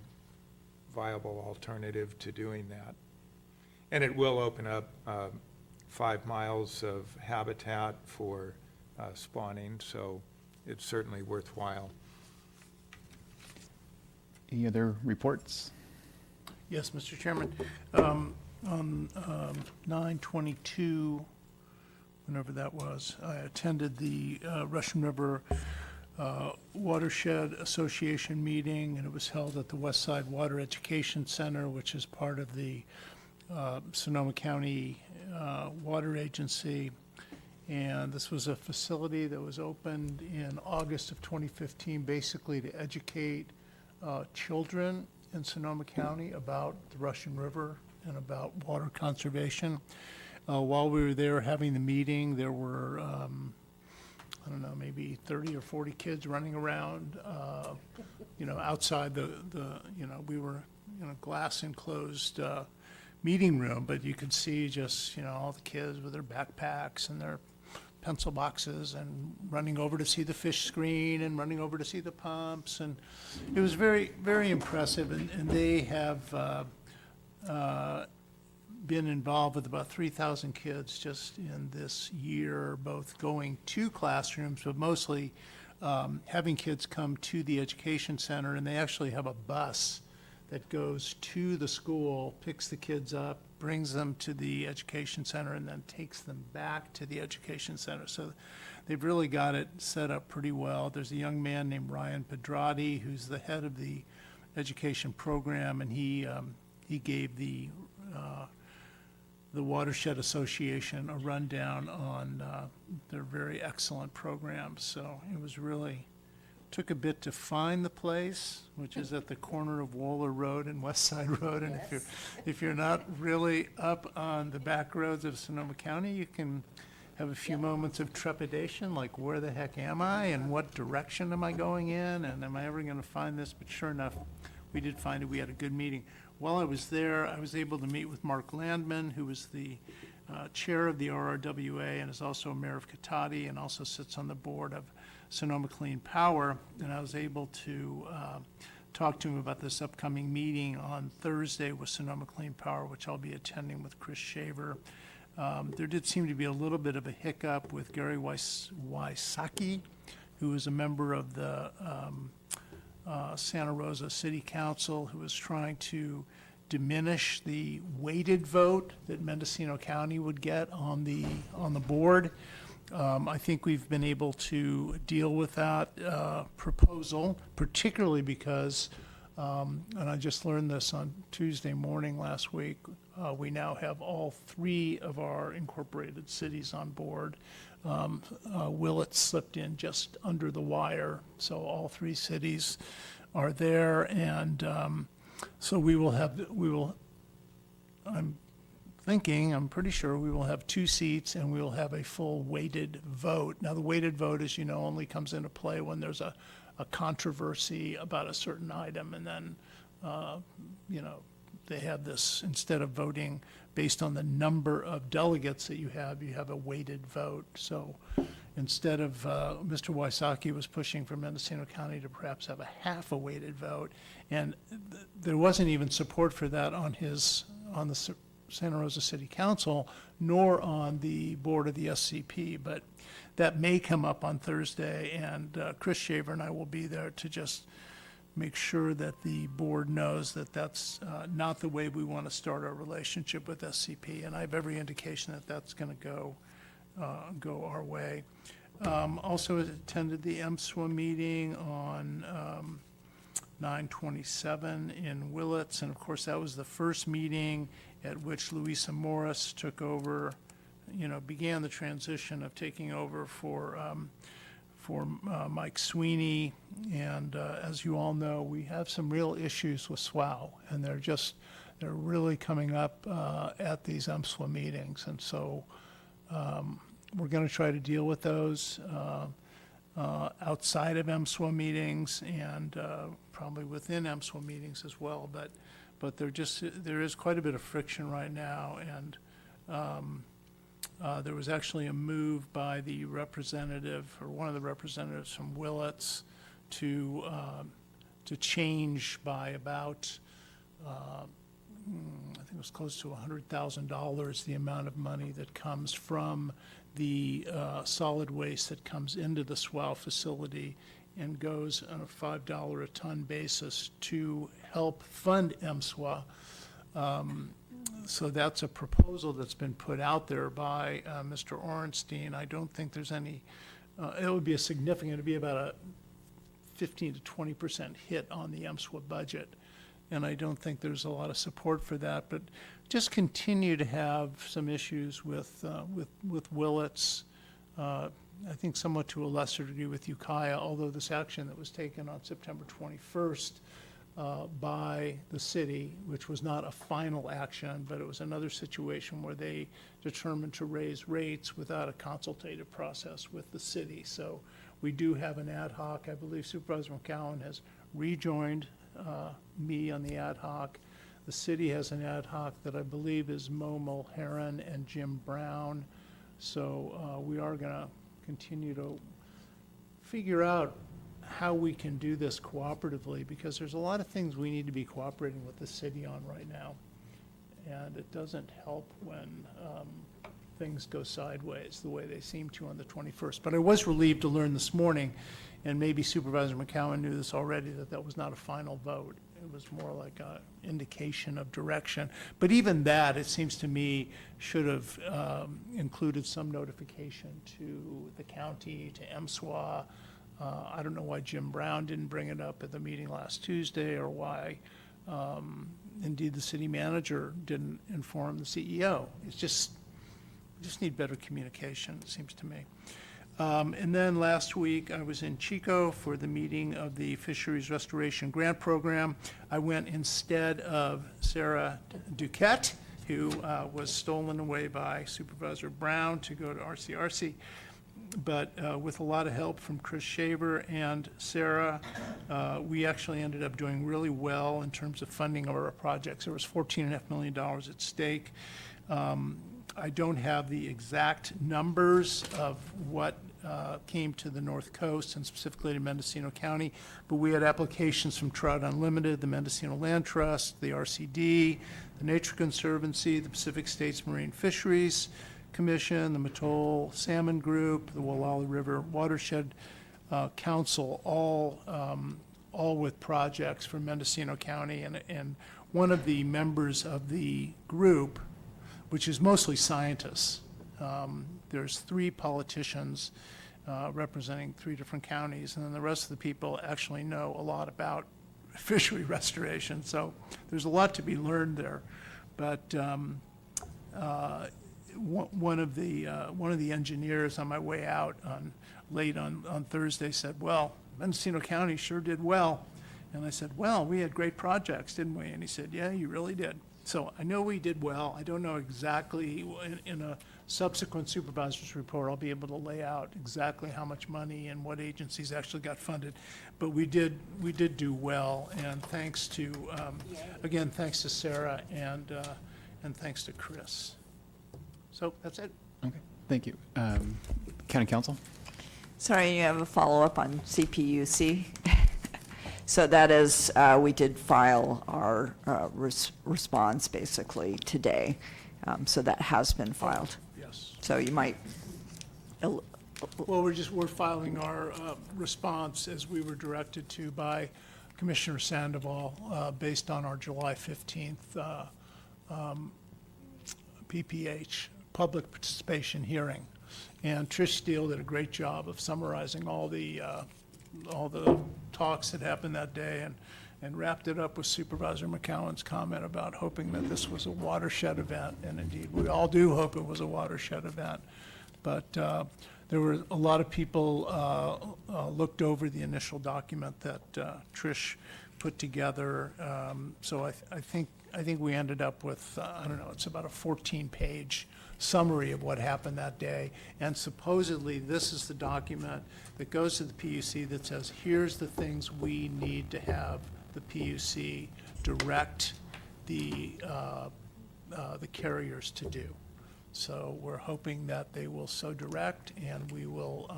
Speaker 6: viable alternative to doing that. And it will open up 5 miles of habitat for spawning, so it's certainly worthwhile.
Speaker 1: Any other reports?
Speaker 8: Yes, Mr. Chairman. On 9/22, whenever that was, I attended the Russian River Watershed Association meeting, and it was held at the West Side Water Education Center, which is part of the Sonoma County Water Agency. And this was a facility that was opened in August of 2015, basically to educate children in Sonoma County about the Russian River and about water conservation. While we were there having the meeting, there were, I don't know, maybe 30 or 40 kids running around, outside we were in a glass enclosed meeting room, but you could see just, all the kids with their backpacks and their pencil boxes and running over to see the fish screen and running over to see the pumps. And it was very, very impressive. And they have been involved with about 3,000 kids just in this year, both going to classrooms, but mostly having kids come to the education center. And they actually have a bus that goes to the school, picks the kids up, brings them to the education center, and then takes them back to the education center. So they've really got it set up pretty well. There's a young man named Ryan Pedrati, who's the head of the education program, and he gave the Watershed Association a rundown on their very excellent programs. So it was really, took a bit to find the place, which is at the corner of Wohler Road and West Side Road. And if you're not really up on the back roads of Sonoma County, you can have a few moments of trepidation, like where the heck am I and what direction am I going in and am I ever going to find this? But sure enough, we did find it. We had a good meeting. While I was there, I was able to meet with Mark Landman, who was the chair of the RRWA and is also a mayor of Cotati and also sits on the board of Sonoma Clean Power. And I was able to talk to him about this upcoming meeting on Thursday with Sonoma Clean Power, which I'll be attending with Chris Shaver. There did seem to be a little bit of a hiccup with Gary Wysocki, who is a member of the Santa Rosa City Council, who was trying to diminish the weighted vote that Mendocino County would get on the board. I think we've been able to deal with that proposal, particularly because, and I just learned this on Tuesday morning last week, we now have all 3 of our incorporated cities on board. Willett slipped in just under the wire, so all 3 cities are there, and so I'm pretty sure we will have 2 seats and we will have a full weighted vote. Now, the weighted vote, as you know, only comes into play when there's a controversy about a certain item, and then, they have this, instead of voting based on the number of delegates that you have a weighted vote. So instead of, Mr. Wysocki was pushing for Mendocino County to perhaps have a half a weighted vote, and there wasn't even support for that on the Santa Rosa City Council, nor on the board of the SCP, but that may come up on Thursday, and Chris Shaver and I will be there to just make sure that the board knows that that's not the way we want to start our relationship with SCP, and I have every indication that that's going to go our way. Also attended the MSWA meeting on 9/27 in Willits, and of course that was the first meeting at which Louisa Morris took over, began the transition of taking over for for Mike Sweeney. And as you all know, we have some real issues with SWOW, and they're really coming up at these MSWA meetings. And so we're going to try to deal with those outside of MSWA meetings and probably within MSWA meetings as well. But there is quite a bit of friction right now, and there was actually a move by the representative, or one of the representatives from Willits, to change by about, I think it was close to $100,000, the amount of money that comes from the solid waste that comes into the SWOW facility and goes on a $5 a ton basis to help fund MSWA. So that's a proposal that's been put out there by Mr. Orenstein. I don't think there's any, it would be it'd be about a 15 to 20% hit on the MSWA budget. And I don't think there's a lot of support for that, but just continue to have some issues with Willits, I think somewhat to a lesser degree with Ukiah, although this action that was taken on September 21st by the city, which was not a final action, but it was another situation where they determined to raise rates without a consultative process with the city. So we do have an ad hoc. I believe Supervisor McCowan has rejoined me on the ad hoc. The city has an ad hoc that I believe is Mo Mulheron and Jim Brown. So we are going to continue to figure out how we can do this cooperatively, because there's a lot of things we need to be cooperating with the city on right now. And it doesn't help when things go sideways the way they seem to on the 21st. But I was relieved to learn this morning, and maybe Supervisor McCowan knew this already, that was not a final vote. It was more like an indication of direction. But even that, it seems to me, should have included some notification to the county, to MSWA. I don't know why Jim Brown didn't bring it up at the meeting last Tuesday, or why, indeed, the city manager didn't inform the CEO. It's just, we just need better communication, it seems to me. And then last week, I was in Chico for the meeting of the Fisheries Restoration Grant Program. I went instead of Sarah Duquette, who was stolen away by Supervisor Brown to go to RCRC. But with a lot of help from Chris Shaver and Sarah, we actually ended up doing really well in terms of funding of our projects. There was $14.5 million at stake. I don't have the exact numbers of what came to the North Coast and specifically to Mendocino County, but we had applications from Trout Unlimited, the Mendocino Land Trust, the RCD, the Nature Conservancy, the Pacific States Marine Fisheries Commission, the Mattole Salmon Group, the Walala River Watershed Council, all with projects from Mendocino County. And one of the members of the group, which is mostly scientists, there's 3 politicians representing 3 different counties, and then the rest of the people actually know a lot about fishery restoration. So there's a lot to be learned there. But one of the engineers on my way out late on Thursday said, "Well, Mendocino County sure did well." And I said, "Well, we had great projects, didn't we?" And he said, "Yeah, you really did." So I know we did well. I don't know exactly, in a subsequent supervisor's report, I'll be able to lay out exactly how much money and what agencies actually got funded. But we did do well, and thanks to, again, thanks to Sarah and thanks to Chris. So that's it.
Speaker 1: Okay, thank you. County Council?
Speaker 20: Sorry, you have a follow-up on CPUC? So that is, we did file our response basically today. So that has been filed.
Speaker 8: Yes.
Speaker 20: So you might.
Speaker 8: Well, we're filing our response as we were directed to by Commissioner Sandoval based on our July 15th PPH, public participation hearing. And Trish Steele did a great job of summarizing all the talks that happened that day, and wrapped it up with Supervisor McCowan's comment about hoping that this was a watershed event, and indeed we all do hope it was a watershed event. But there were a lot of people looked over the initial document that Trish put together. So I think we ended up with, I don't know, it's about a 14-page summary of what happened that day. And supposedly, this is the document that goes to the PUC that says, here's the things we need to have the PUC direct the carriers to do. So we're hoping that they will so direct, and we will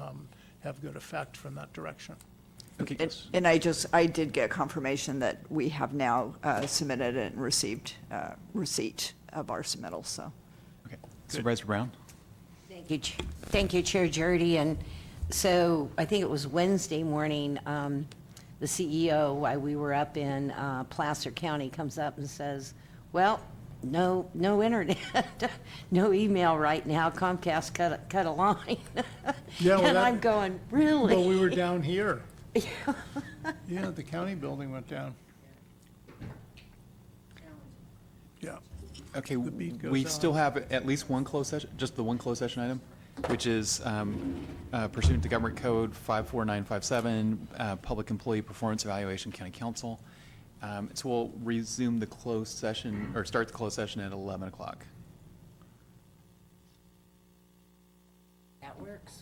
Speaker 8: have good effect from that direction.
Speaker 1: Okay.
Speaker 20: And I did get confirmation that we have now submitted and received receipt of our submittal, so.
Speaker 1: Okay. Supervisor Brown?
Speaker 7: Thank you, Chair Jardy. And so I think it was Wednesday morning, the CEO, while we were up in Placer County, comes up and says, well, no internet, no email right now. Comcast cut a line.
Speaker 8: Yeah, well,
Speaker 7: and I'm going, really?
Speaker 8: Well, we were down here. Yeah, the county building went down. Yeah.
Speaker 1: Okay,
Speaker 8: The beat goes
Speaker 1: we
Speaker 8: on.
Speaker 1: still have at least one closed session, just the one closed session item, which is pursuant to Government Code 54957, Public Employee Performance Evaluation, County Council. So we'll resume the closed session, or start the closed session at 11 o'clock.
Speaker 7: That works.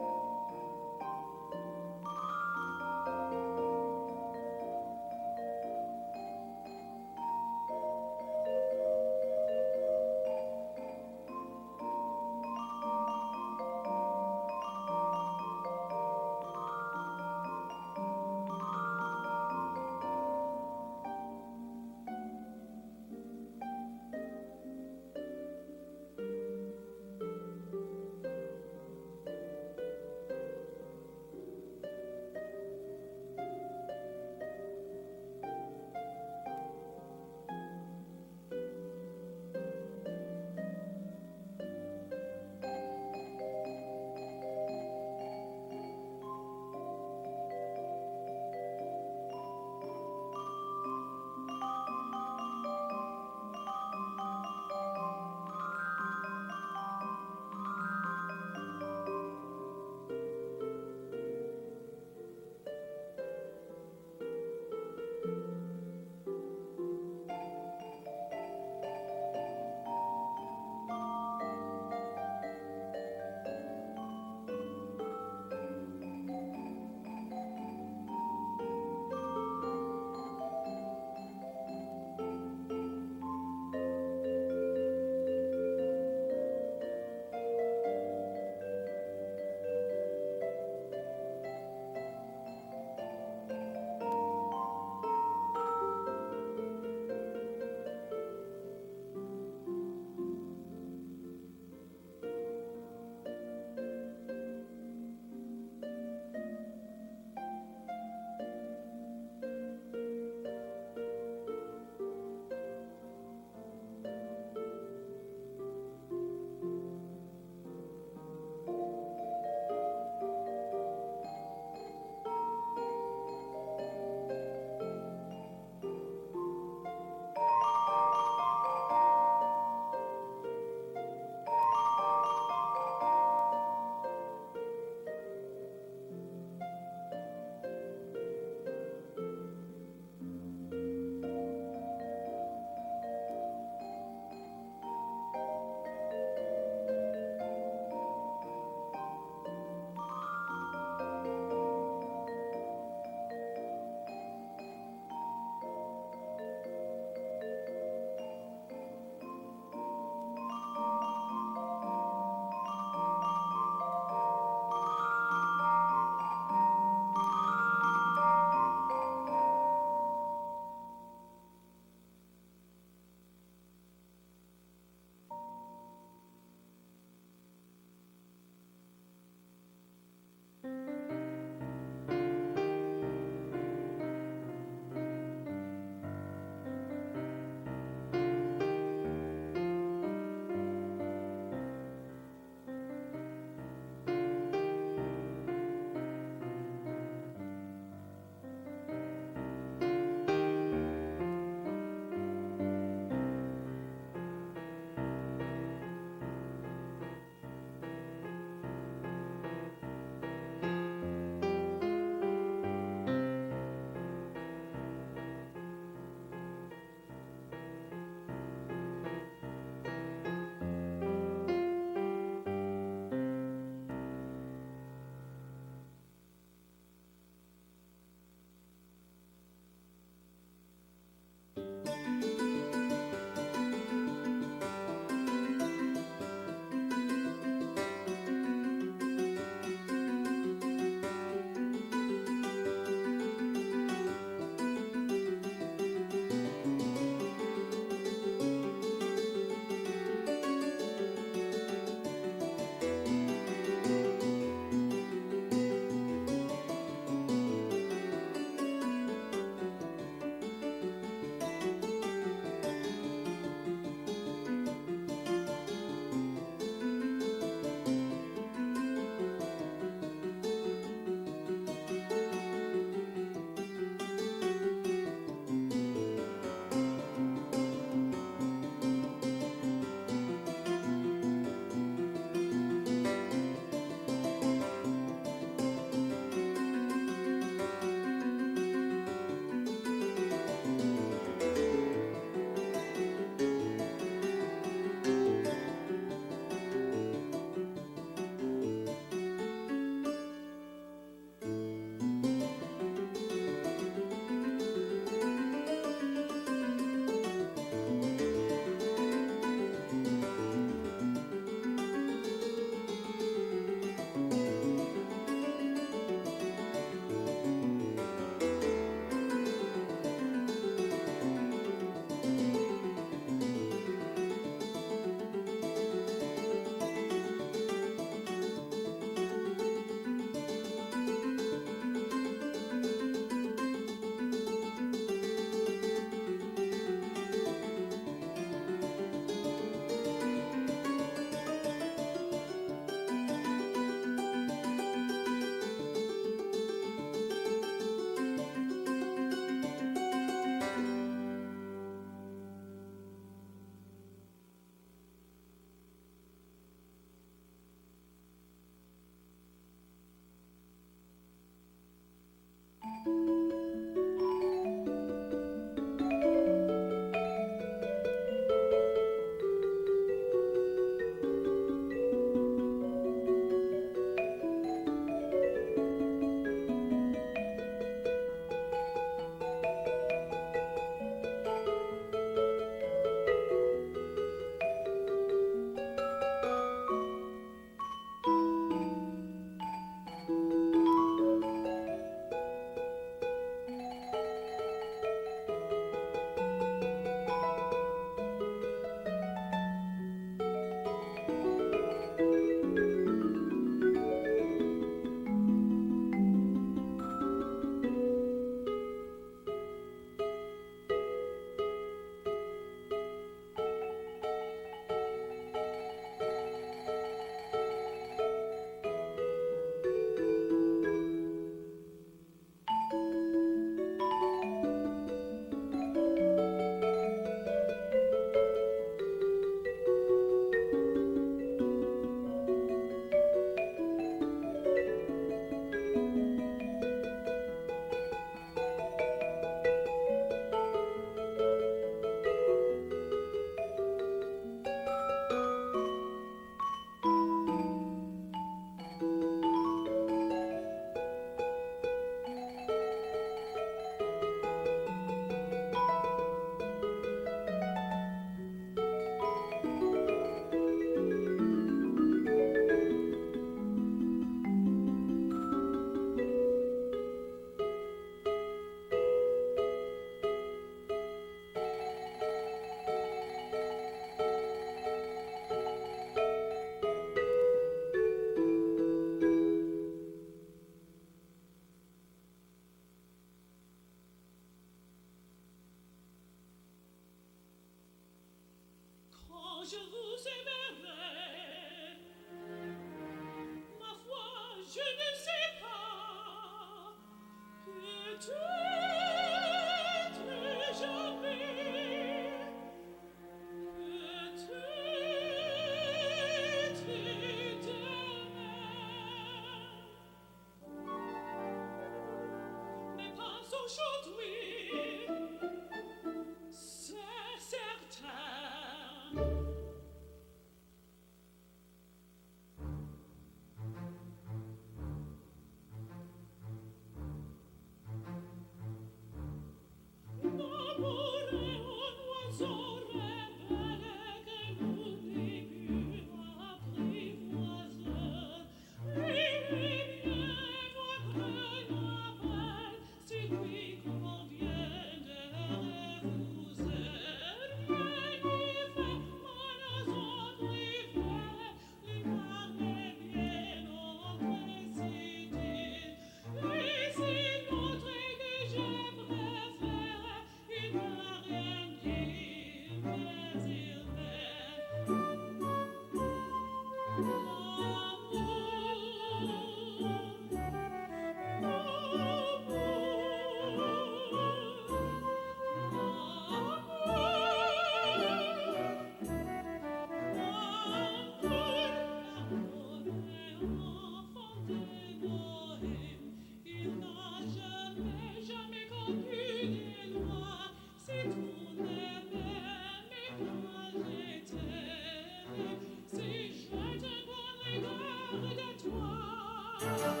Speaker 5: Thank you.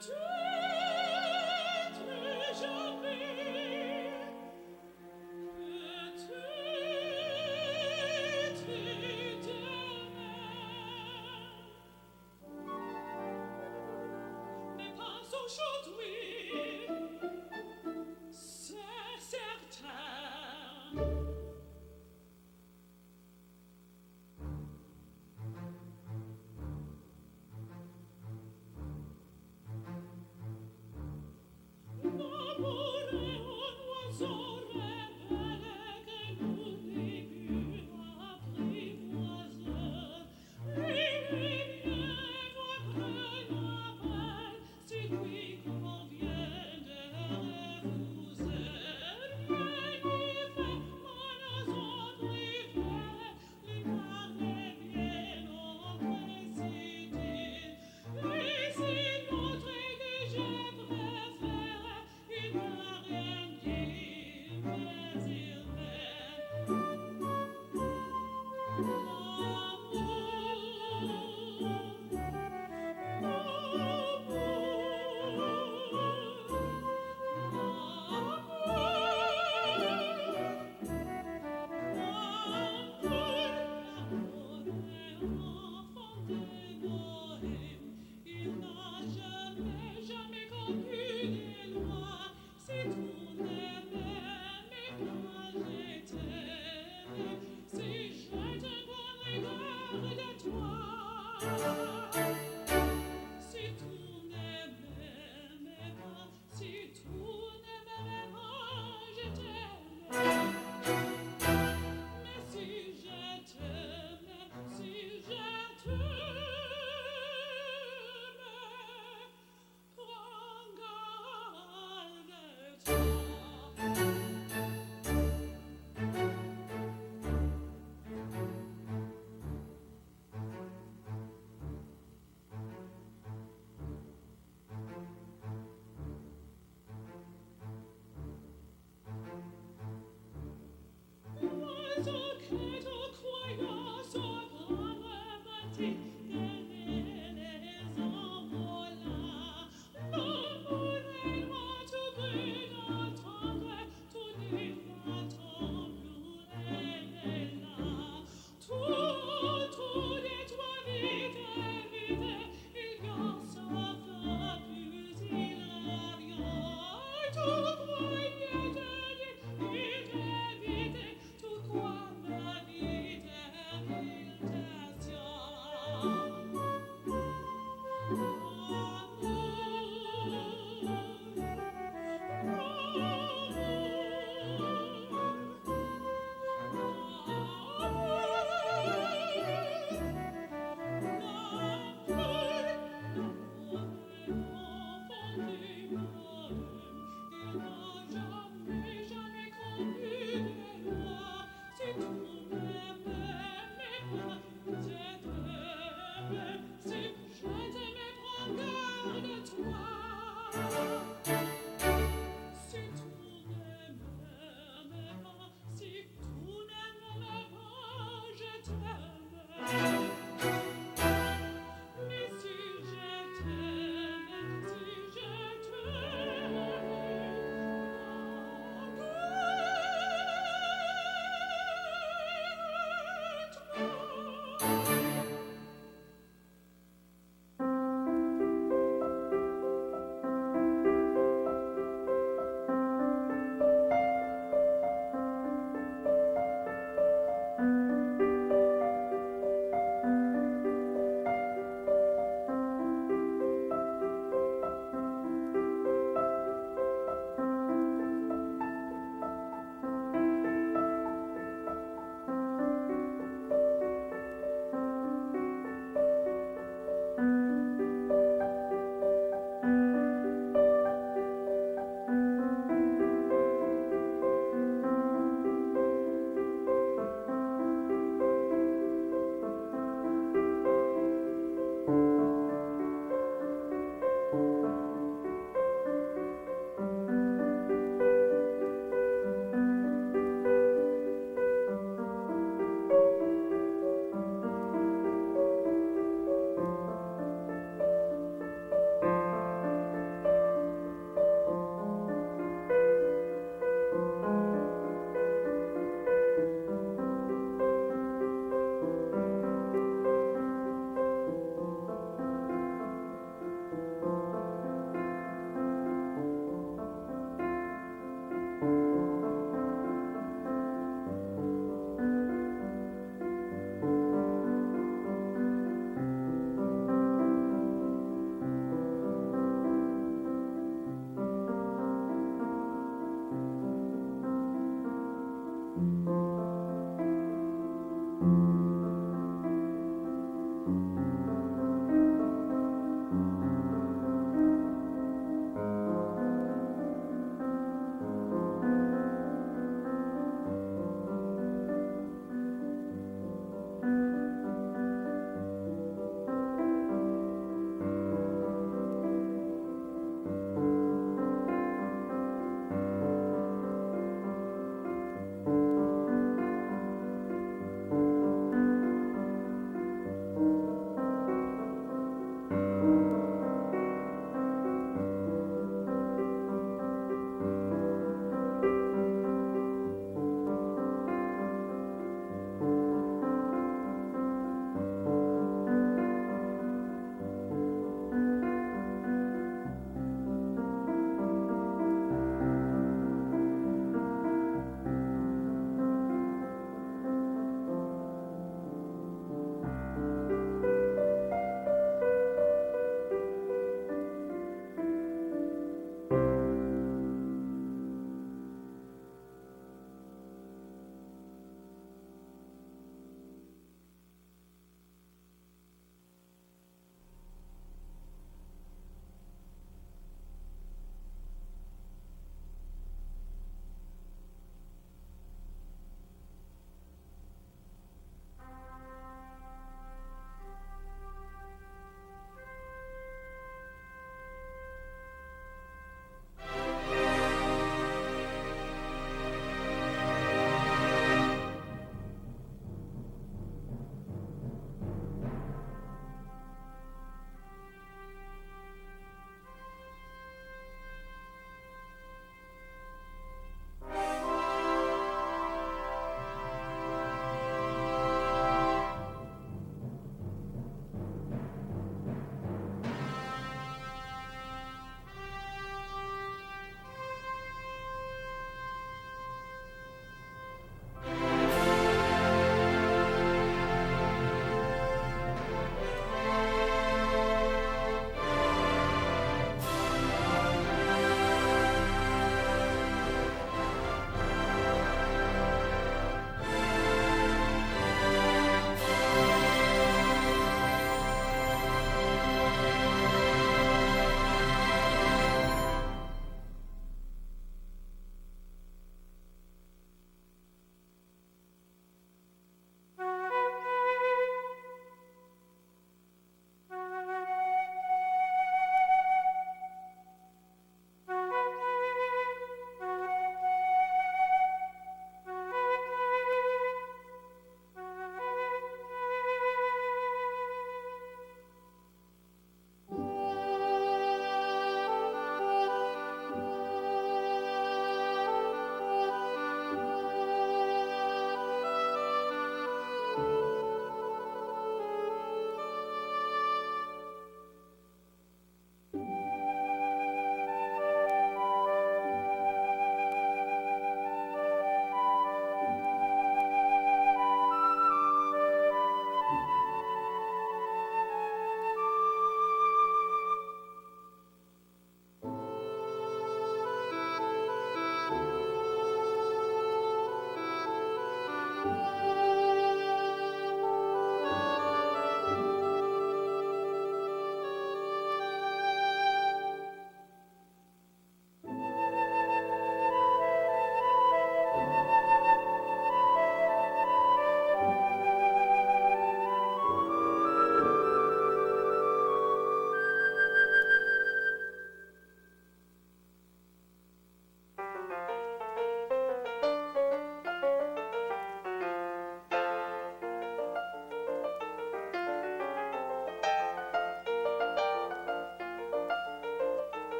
Speaker 5: Si lui convient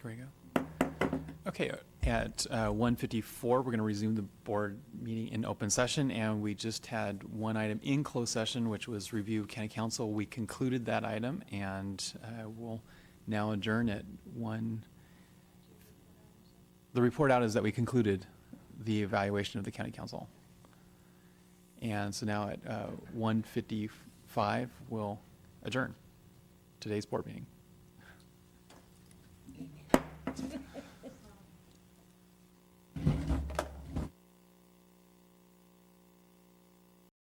Speaker 1: Here we go. Okay, at 1:54, we're going to resume the board meeting in open session, and we just had one item in closed session, which was review of county council. We concluded that item, and we'll now adjourn at 1. The report out is that we concluded the evaluation of the county council. And so now at 1:55, we'll adjourn today's board meeting.